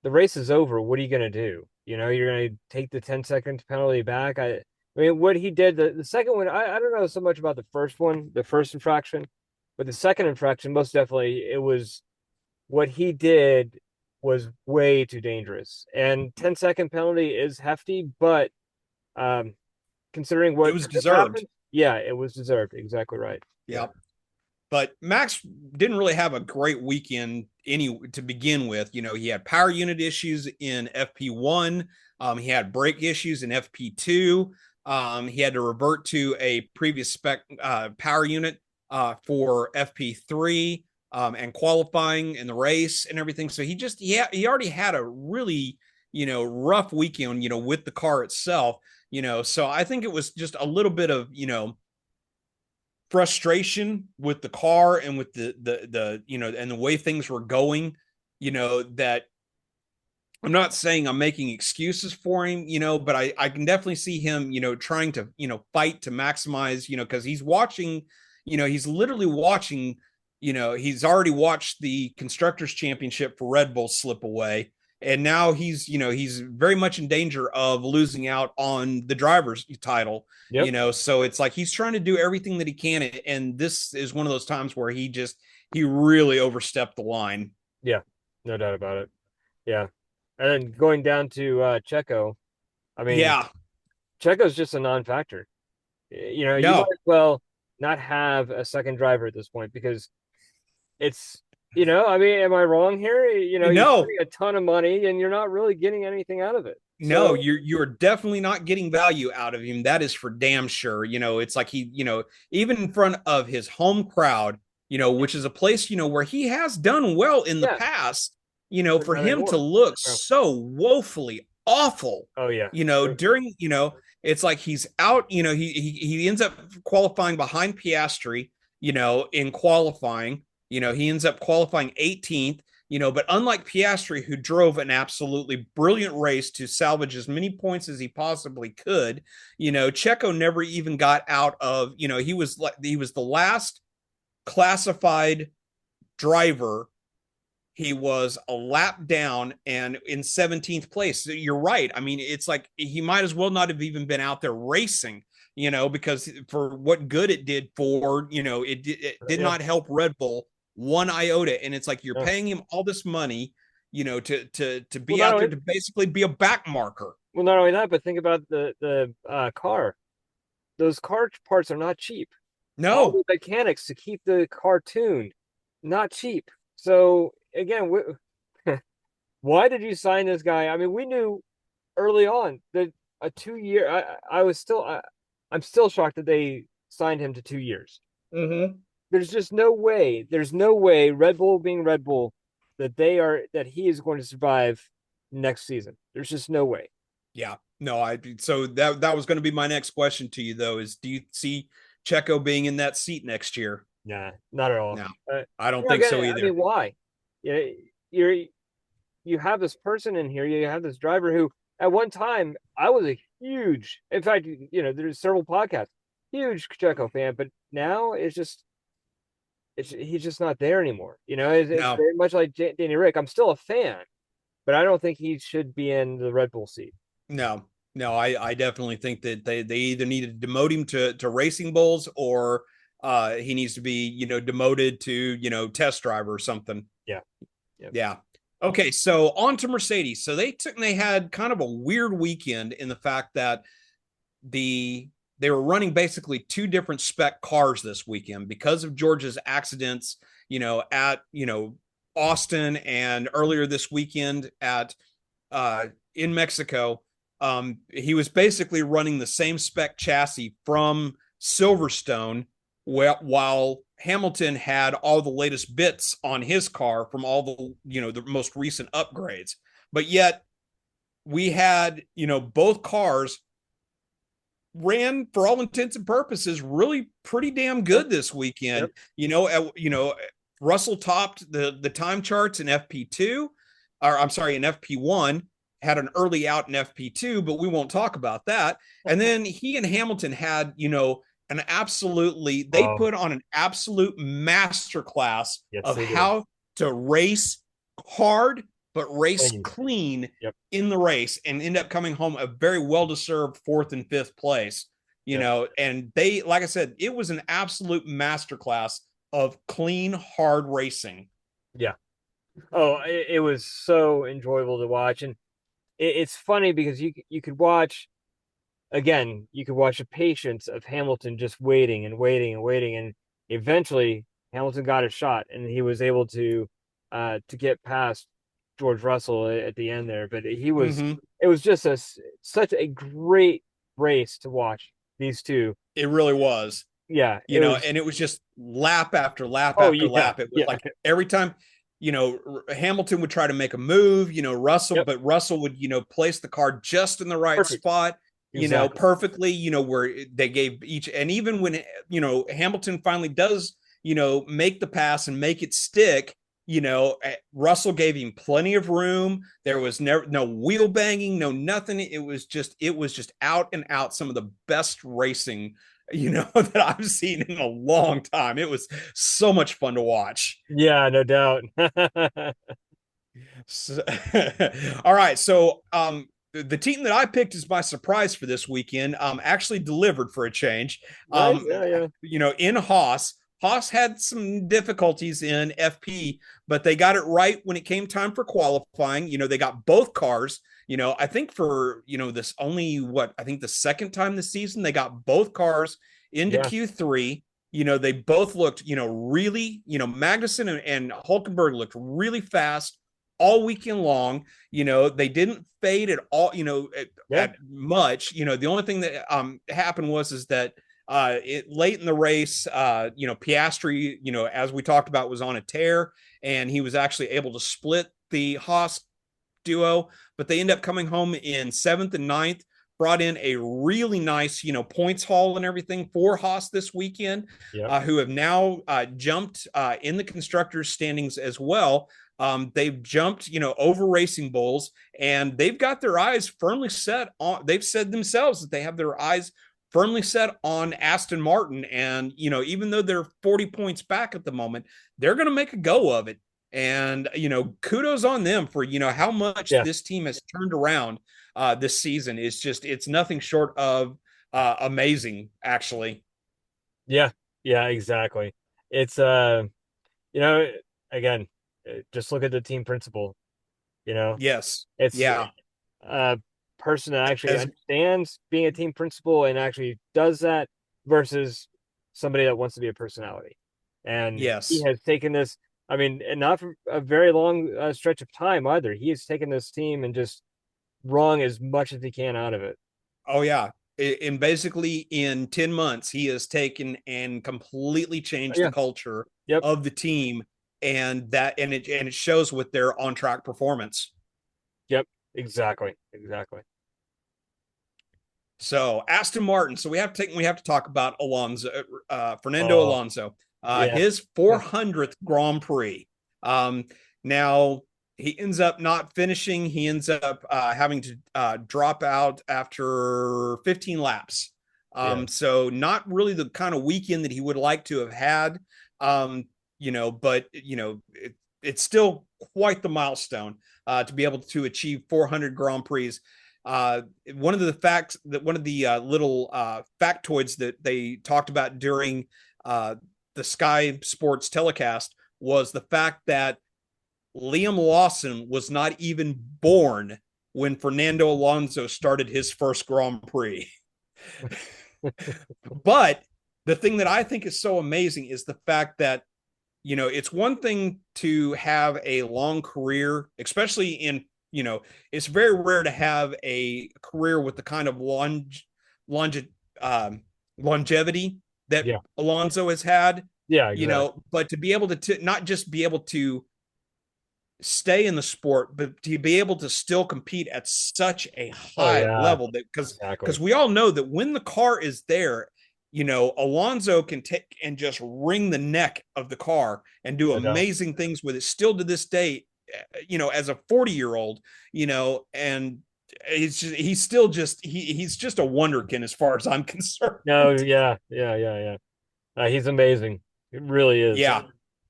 the race is over. What are you going to do? You're going to take the 10-second penalty back. I mean, what he did, the second one, I don't know so much about the first one, the first infraction, but the second infraction, most definitely, it was what he did was way too dangerous. And 10-second penalty is hefty, but considering what it was deserved. It was deserved. Exactly right. Yeah. But Max didn't really have a great weekend to begin with. He had power unit issues in FP1. He had brake issues in FP2. He had to revert to a previous spec power unit for FP3 and qualifying in the race and everything. So he already had a really, rough weekend, with the car itself, so I think it was just a little bit of, frustration with the car and with the and the way things were going, that I'm not saying I'm making excuses for him, but I can definitely see him, trying to, fight to maximize, because he's watching, he's literally watching, he's already watched the Constructors Championship for Red Bull slip away. And now he's very much in danger of losing out on the driver's title, so it's like he's trying to do everything that he can. And this is one of those times where he really overstepped the line. Yeah, no doubt about it. Yeah. And then going down to Checo, I mean, Checo's just a non-factor. You might as well not have a second driver at this point because it's I mean, am I wrong here? You're No, spending a ton of money and you're not really getting anything out of it. no, So you're definitely not getting value out of him. That is for damn sure. It's like even in front of his home crowd, which is a place, where he has done well in the yeah, past, but for not him to anymore. look Oh, so woefully awful, oh, yeah. during, it's like he's out, he ends up qualifying behind Piastri, in qualifying, he ends up qualifying 18th. But unlike Piastri, who drove an absolutely brilliant race to salvage as many points as he possibly could, Checo never even got out of, he was the last classified driver. He was a lap down and in 17th place. So you're right. I mean, it's like he might as well not have even been out there racing, because for what good it did for, it did Yeah, not help Red Bull one iota. And it's like you're no. paying him all this money, to Well, be not out only there to basically be a back marker. not only that, but think about the car. Those car parts are not cheap. All No, the mechanics to keep the car tuned, not cheap. So again, why did you sign this guy? I mean, we knew early on that a 2 year. I'm still shocked that they signed him to 2 years. mm-hmm. There's just no way. There's no way Red Bull being Red Bull that he is going to survive next season. There's just no way. Yeah, no, so that was going to be my next question to you though, is do you see Checo being in that seat next year? Nah, not at all. No, Uh, I don't think again, so I either. mean, why? Yeah, you have this person in here. You have this driver who, at one time, I was a huge. In fact, there's several podcasts, huge Checo fan, but now he's just not there anymore. It's No, very much like Danny Rick. I'm still a fan, but I don't think he should be in the Red Bull seat. no, no. I definitely think that they either need to demote him to Racing Bulls, or he needs to be demoted to test driver or something. Yeah, yeah, Yeah. Okay, so on to Mercedes. So they had kind of a weird weekend in the fact that they were running basically two different spec cars this weekend because of George's accidents, at Austin, and earlier this weekend at in Mexico. He was basically running the same spec chassis from Silverstone, while Hamilton had all the latest bits on his car from all the most recent upgrades. But yet we had, both cars ran, for all intents and purposes, really pretty damn good this weekend. yep. Russell topped the time charts in FP2, or I'm sorry, in FP1, had an early out in FP2, but we won't talk about that. And then he and Hamilton had, they Oh, put on an absolute masterclass yes, of they did. how to race hard, but race Clean. clean Yep. in the race, and end up coming home a very well-deserved fourth and fifth place. Yep. And they, like I said, it was an absolute masterclass of clean, hard racing. Yeah. Oh, it was so enjoyable to watch, and it's funny because you could watch again. You could watch the patience of Hamilton just waiting and waiting and waiting, and eventually Hamilton got a shot, and he was able to get past George Russell at the end there. But Mm-hmm. it was just such a great race to watch these two. It really was. Yeah, it was. And it was just lap after lap Oh after yeah, lap. It was yeah. like every time, Hamilton would try to make a move, Yep. but Russell would, place the car just in the right Perfect. spot, Exactly. perfectly, where they gave each, and even when, Hamilton finally does, make the pass and make it stick, Russell gave him plenty of room. There was never no wheel banging, no nothing. It was just out and out some of the best racing, that I've seen in a long time. It was so much fun to watch. Yeah, no doubt. So, all right, so the team that I picked as my surprise for this weekend actually delivered for a change. Nice. Yeah, yeah. In Haas. Haas had some difficulties in FP, but they got it right when it came time for qualifying. They got both cars. I think for, this only I think the second time this season, they got both cars into Yeah. Q3, They both looked, really, Magnussen and Hulkenberg looked really fast all weekend long. They didn't fade at all, Yeah. at much. The only thing that happened is that late in the race, Piastri, as we talked about, was on a tear, and he was actually able to split the Haas duo, but they end up coming home in seventh and ninth, brought in a really nice, points haul and everything for Haas this weekend, Yep. who have now jumped in the constructors standings as well. They've jumped, over Racing Bulls, and they've got their eyes firmly set on, they've said themselves that they have their eyes firmly set on Aston Martin. And, even though they're 40 points back at the moment, they're going to make a go of it. And, kudos on them for, how much this team has turned around this season. It's nothing short of amazing, actually. Yeah. Yeah, exactly. It's, again, just look at the team principle, Yes. it's Yeah. a person that actually understands being a team principal and actually does that versus somebody that wants to be a personality. And Yes. he has taken this, I mean, and not for a very long stretch of time either. He has taken this team and just wrung as much as he can out of it. Oh, yeah. And basically, in 10 months, he has taken and completely changed the culture of the team. And it shows with their on track performance. Yep, exactly. So Aston Martin. So we have to talk about Fernando Alonso, his 400th Grand Prix. Now he ends up not finishing. He ends up having to drop out after 15 laps. So not really the kind of weekend that he would like to have had. But it's still quite the milestone to be able to achieve 400 Grand Prix. One of the little factoids that they talked about during the Sky Sports telecast was the fact that Liam Lawson was not even born when Fernando Alonso started his first Grand Prix. But the thing that I think is so amazing is the fact that, it's one thing to have a long career, especially in, it's very rare to have a career with the kind of longevity that Alonso has had. Yeah, exactly. But to be able to not just be able to stay in the sport, but to be able to still compete at such a high level, that because we all know that when the car is there, Alonso can take and just wring the neck of the car and do amazing things with it still to this day, as a 40-year-old, and he's just a wonderkin as far as I'm concerned. No, yeah. He's amazing. It really is. Yeah.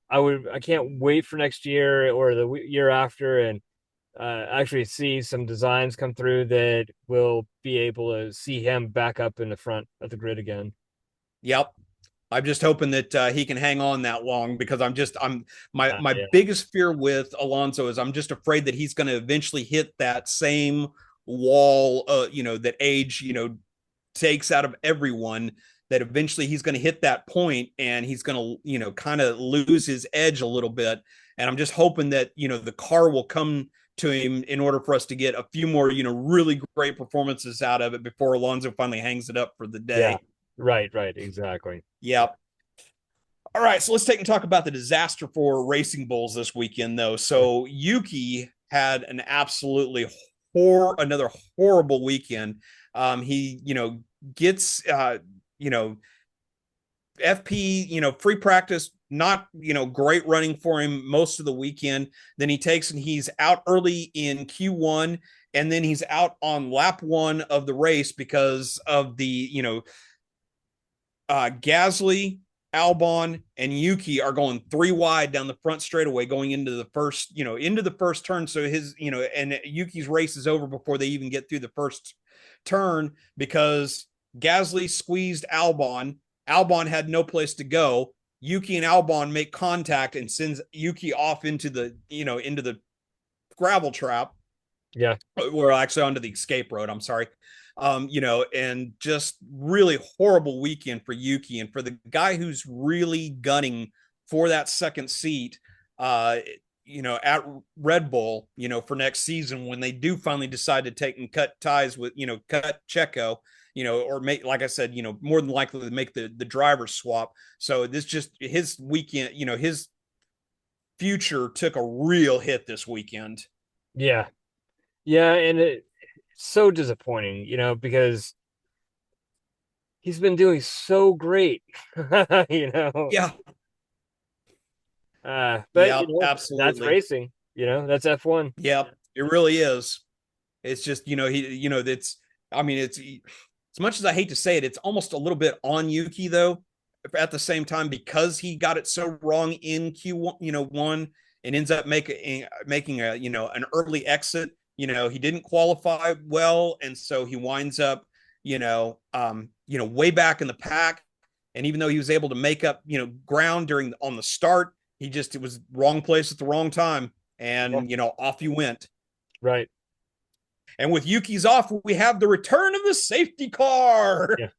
I can't wait for next year or the year after and actually see some designs come through that will be able to see him back up in the front of the grid again. Yep. I'm just hoping that he can hang on that long, because my biggest fear with Alonso is I'm just afraid that he's going to eventually hit that same wall, that age, takes out of everyone, that eventually he's going to hit that point and he's going to, kind of lose his edge a little bit. And I'm just hoping that, the car will come to him in order for us to get a few more, really great performances out of it before Alonso finally hangs it up for the day. Yeah. Right, exactly. Yep. All right, so let's take and talk about the disaster for Racing Bulls this weekend, though. So Yuki had an absolutely another horrible weekend. He, gets, FP, free practice, not, great running for him most of the weekend. Then he takes and he's out early in Q1, and then he's out on lap 1 of the race because of the, Gasly, Albon, and Yuki are going 3 wide down the front straightaway going into the first turn. So his, and Yuki's race is over before they even get through the first turn, because Gasly squeezed Albon. Albon had no place to go. Yuki and Albon make contact and sends Yuki off into the gravel trap. Yeah. We're actually onto the escape road. I'm sorry. And just really horrible weekend for Yuki and for the guy who's really gunning for that second seat, at Red Bull, for next season when they do finally decide to take and cut ties with, cut Checo, or make, like I said, more than likely to make the driver swap. So this just his weekend, his future took a real hit this weekend. Yeah. Yeah, and it's so disappointing, because he's been doing so great, you know. Yeah. But Yeah, that's absolutely. racing, that's F1. Yeah, it really is. It's just, that's, I mean, it's as much as I hate to say it, it's almost a little bit on Yuki though, at the same time, because he got it so wrong in Q1, one, and ends up making a, an early exit. He didn't qualify well, and so he winds up, way back in the pack. And even though he was able to make up, ground on the start, it was wrong place at the wrong time, Yeah. and off you went. Right. And with Yuki's off, we have the return of the safety car. Yeah.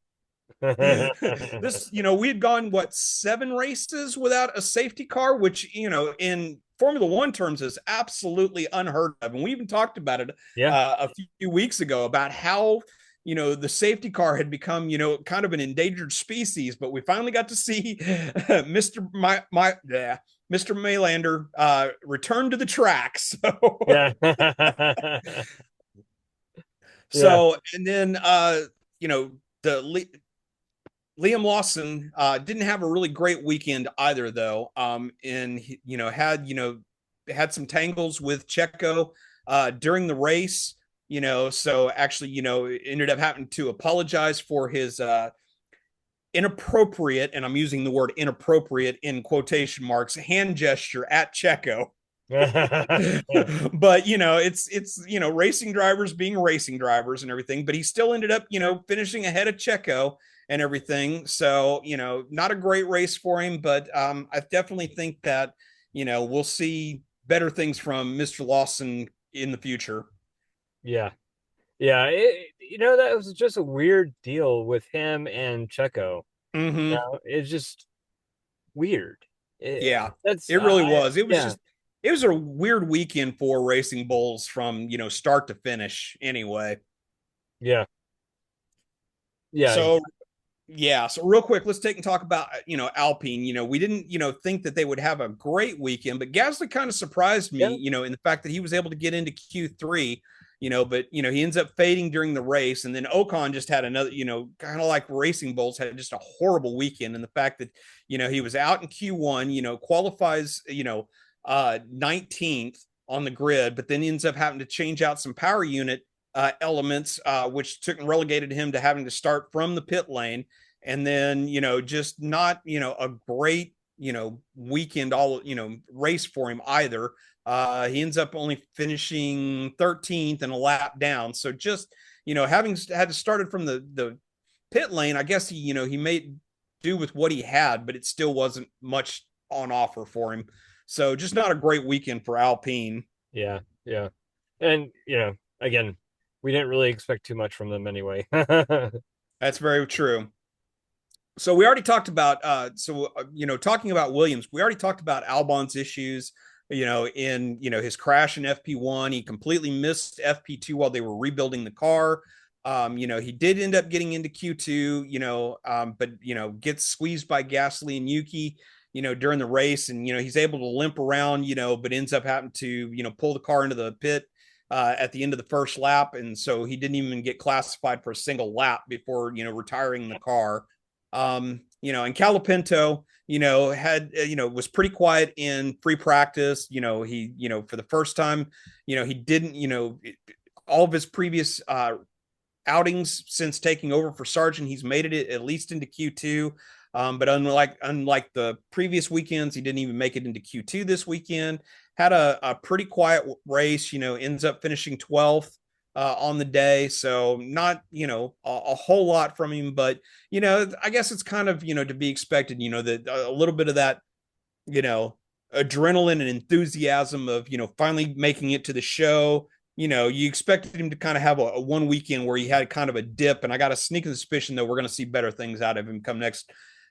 This, we had gone, 7 races without a safety car, which, in Formula One terms is absolutely unheard of. And we even talked about it Yeah. a few weeks ago about how, the safety car had become, kind of an endangered species. But we finally got to see Mr. Mr. Maylander return to the track. So, Yeah. so, and then, the Liam Lawson didn't have a really great weekend either, though. And had some tangles with Checo during the race. So actually, ended up having to apologize for his inappropriate, and I'm using the word inappropriate in quotation marks, hand gesture at Checo. But it's racing drivers being racing drivers and everything, but he still ended up finishing ahead of Checo and everything. So not a great race for him, but I definitely think that we'll see better things from Mr. Lawson in the future. Yeah. Yeah. That was just a weird deal with him and Checo. Mm-hmm. It's just weird. Yeah, That's it really was. yeah. It was a weird weekend for Racing Bulls from start to finish anyway. Yeah. Yeah. So yeah, so real quick, let's take and talk about Alpine. We didn't think that they would have a great weekend, but Gasly kind of surprised me, Yeah. In the fact that he was able to get into Q3, but he ends up fading during the race, and then Ocon just had another, kind of like Racing Bulls, had just a horrible weekend, and the fact that he was out in Q1, qualifies 19th on the grid, but then ends up having to change out some power unit elements, which took and relegated him to having to start from the pit lane. And then, just not, a great, weekend, race for him either. He ends up only finishing 13th and a lap down. So just, having had to start it from the pit lane, I guess he made do with what he had, but it still wasn't much on offer for him. So just not a great weekend for Alpine. Yeah. Yeah. And, again, we didn't really expect too much from them anyway. That's very true. So we already talked about talking about Williams, we already talked about Albon's issues, in his crash in FP1. He completely missed FP2 while they were rebuilding the car. He did end up getting into Q2, but gets squeezed by Gasly and Yuki, during the race, and he's able to limp around, but ends up having to, pull the car into the pit at the end of the first lap, and so he didn't even get classified for a single lap before retiring the car. And Calapinto, had was pretty quiet in free practice. He for the first time, he didn't, all of his previous outings since taking over for Sargent, he's made it at least into Q2. But unlike the previous weekends, he didn't even make it into Q2 this weekend. Had a pretty quiet race, ends up finishing 12th on the day. So not, a whole lot from him, but, I guess it's kind of, to be expected, that a little bit of that, adrenaline and enthusiasm of, finally making it to the show, you expected him to kind of have a one weekend where he had kind of a dip, and I got a sneaking suspicion that we're going to see better things out of him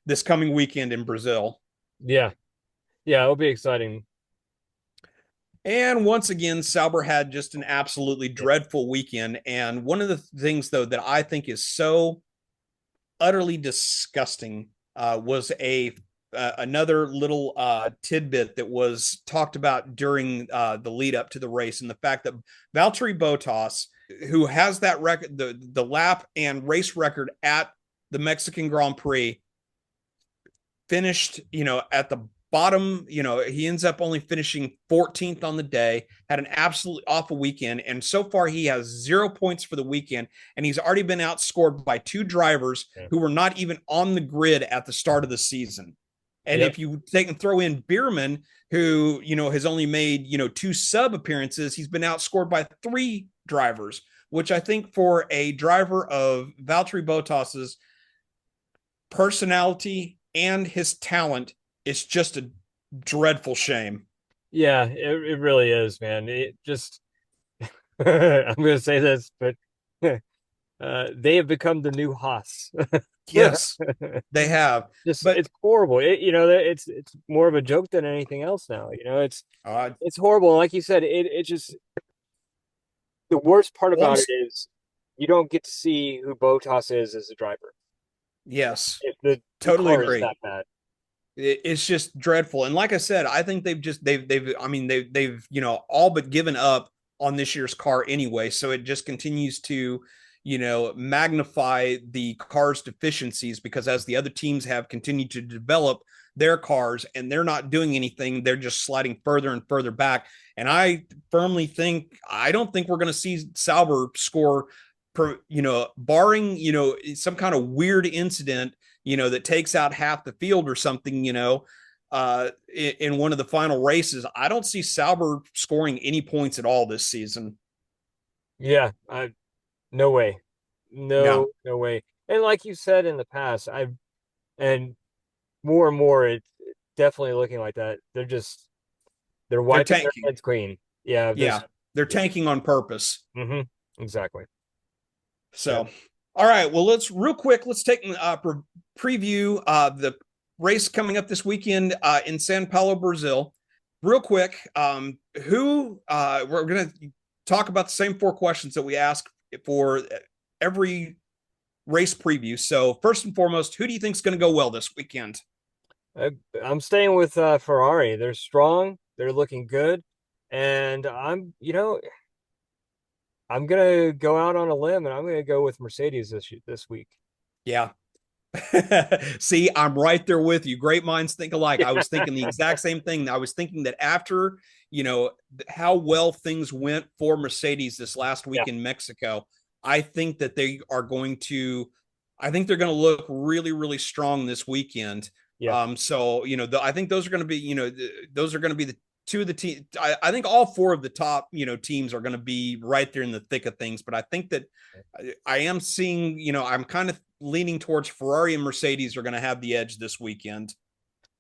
this coming weekend in Brazil. Yeah. Yeah, it'll be exciting. And once again, Sauber had just an absolutely Yeah. dreadful weekend. And one of the things, though, that I think is so utterly disgusting was another little tidbit that was talked about during the lead up to the race, and the fact that Valtteri Bottas, who has that record, the lap and race record at the Mexican Grand Prix, finished, at the bottom. He ends up only finishing 14th on the day, had an absolutely awful weekend. And so far, he has 0 points for the weekend. And he's already been outscored by two drivers who were not even on the grid at the start of the season. And if you take and throw in Bierman, who, has only made, two sub appearances, he's been outscored by three drivers, which I think for a driver of Valtteri Bottas's personality and his talent, it's just a dreadful shame. Yeah, it really is, man. It just I'm gonna say this, but they have become the new Haas. Yes, they have. But It's horrible. It's more of a joke than anything else now. It's horrible. Like you said, it just the worst part about it is you don't get to see who Bottas is as a driver. Yes, If the totally car agree. is that bad. It's just dreadful. And like I said, I think they've all but given up on this year's car anyway. So it just continues to, magnify the car's deficiencies, because as the other teams have continued to develop their cars and they're not doing anything, they're just sliding further and further back. And I don't think we're going to see Sauber score, barring, some kind of weird incident, that takes out half the field or something, in one of the final races. I don't see Sauber scoring any points at all this season. Yeah, no way. Yeah. No way. And like you said in the past, and more and more it's definitely looking like that. They're wiping their heads clean. Yeah, Yeah. They're tanking on purpose. Exactly. So, all right. Well, let's take preview the race coming up this weekend in Sao Paulo, Brazil. Real quick, we're going to talk about the same four questions that we ask for every race preview. So, first and foremost, who do you think is going to go well this weekend? I'm staying with Ferrari. They're strong. They're looking good, and I'm gonna go out on a limb, and I'm gonna go with Mercedes this week. Yeah. See, I'm right there with you. Great minds think alike. I was thinking the exact same thing. I was thinking that after, how well things went for Mercedes this last week in Mexico, I think that they're going to look really, really strong this weekend. Yeah. So, I think those are going to be, the two of the teams. I think all four of the top, teams are going to be right there in the thick of things. But I think that I am seeing, I'm kind of leaning towards Ferrari and Mercedes are going to have the edge this weekend.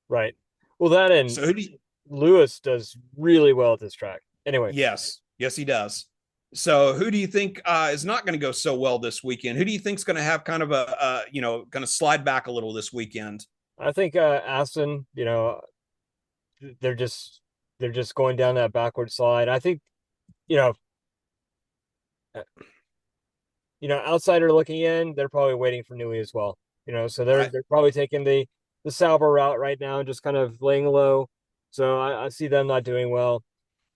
Right. Well, that and so Lewis does really well at this track. Anyway. Yes, he does. So who do you think is not going to go so well this weekend? Who do you think is going to have kind of going to slide back a little this weekend? I think Aston, they're just going down that backward slide. I think, outsider looking in, they're probably waiting for Newey as well. So they're probably taking the Sauber route right now and just kind of laying low. So I see them not doing well.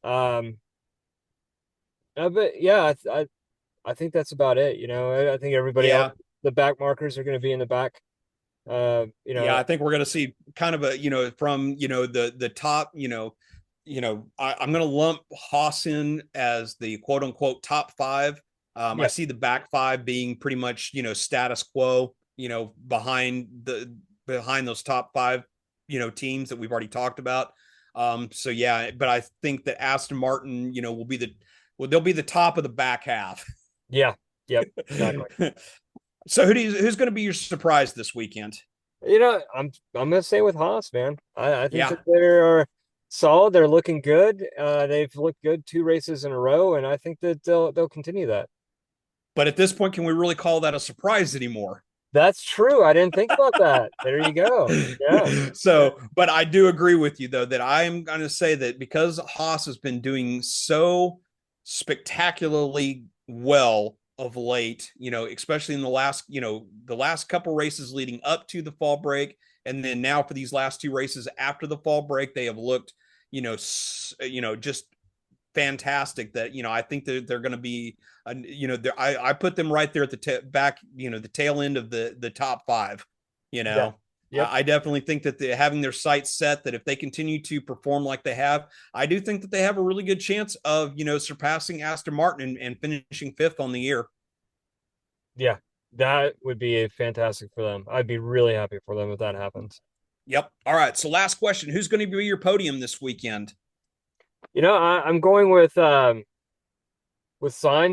But yeah, I think that's about it. I think everybody else, the back markers are going to be in the back. I think we're going to see kind of a, from, the top, I'm going to lump Haas in as the quote unquote top five. I see the back five being pretty much, status quo, behind those top five, teams that we've already talked about. But I think that Aston Martin, they'll be the top of the back half. Yeah. Yep. Exactly. So who's going to be your surprise this weekend? I'm going to stay with Haas, man. I think that solid. They're looking good. They've looked good 2 races in a row, and I think that they'll continue that. But at this point, can we really call that a surprise anymore? That's true. I didn't think about that. There you go. Yeah. So, but I do agree with you though that I am going to say that because Haas has been doing so spectacularly well of late, especially in the last couple races leading up to the fall break, and then now for these last 2 races after the fall break, they have looked, just fantastic. That I think that they're going to be, I put them right there at the back, the tail end of the top 5. Yeah. Yep. I definitely think that having their sights set, that if they continue to perform like they have, I do think that they have a really good chance of surpassing Aston Martin and finishing 5th on the year. Yeah, that would be fantastic for them. I'd be really happy for them if that happens. Yep. All right. So last question: who's going to be your podium this weekend? I'm going with Sainz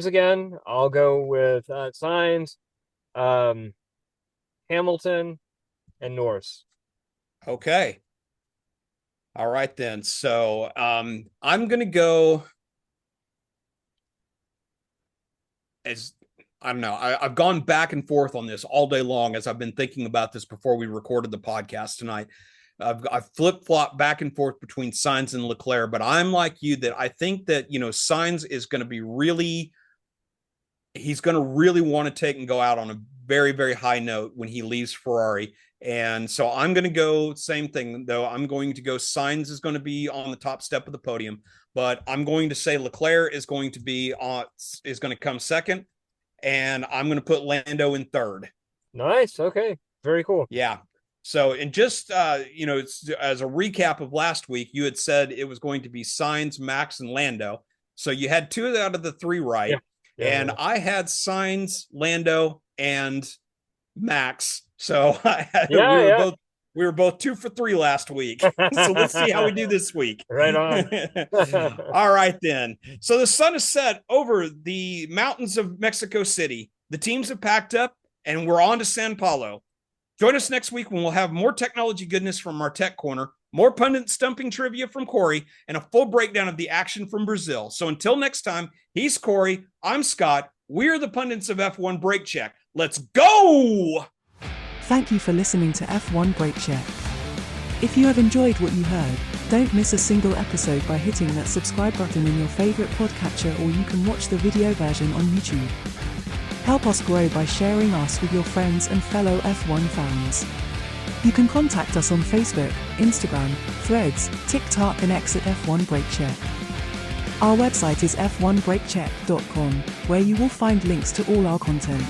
again. I'll go with Sainz, Hamilton, and Norris. Okay. All right then. So I'm going to go as I don't know. I've gone back and forth on this all day long as I've been thinking about this before we recorded the podcast tonight. I've flip-flopped back and forth between Sainz and Leclerc, but I'm like you that I think that, Sainz is going to be he's going to really want to take and go out on a very, very high note when he leaves Ferrari. And so I'm going to go same thing, though. I'm going to go Sainz is going to be on the top step of the podium, but I'm going to say Leclerc is going to come second, and I'm going to put Lando in third. Nice. Okay. Very cool. Yeah. So, and just, as a recap of last week, you had said it was going to be Sainz, Max, and Lando. So you had 2 out of the 3 right. Yeah. I had Sainz, Lando, and Max. So we were both 2 for 3 last week. So let's see how we do this week. Right on. All right, then. So the sun is set over the mountains of Mexico City. The teams have packed up, and we're on to Sao Paulo. Join us next week when we'll have more technology goodness from our Tech Corner, more pundit stumping trivia from Corey, and a full breakdown of the action from Brazil. So until next time, he's Corey, I'm Scott. We're the pundits of F1 Brake Check. Let's go! Thank you for listening to F1 Brake Check. If you have enjoyed what you heard, don't miss a single episode by hitting that subscribe button in your favorite podcatcher, or you can watch the video version on YouTube. Help us grow by sharing us with your friends and fellow F1 fans. You can contact us on Facebook, Instagram, Threads, TikTok and X at F1 Brake Check. Our website is f1brakecheck.com, where you will find links to all our content.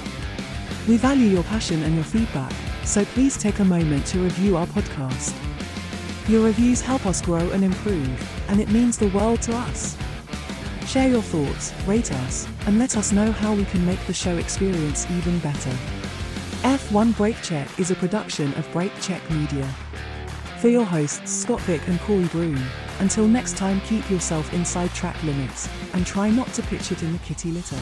We value your passion and your feedback, so please take a moment to review our podcast. Your reviews help us grow and improve, and it means the world to us. Share your thoughts, rate us, and let us know how we can make the show experience even better. F1 Brake Check is a production of Brake Check Media. For your hosts Scott Vick and Corey Broom, until next time, keep yourself inside track limits, and try not to pitch it in the kitty litter.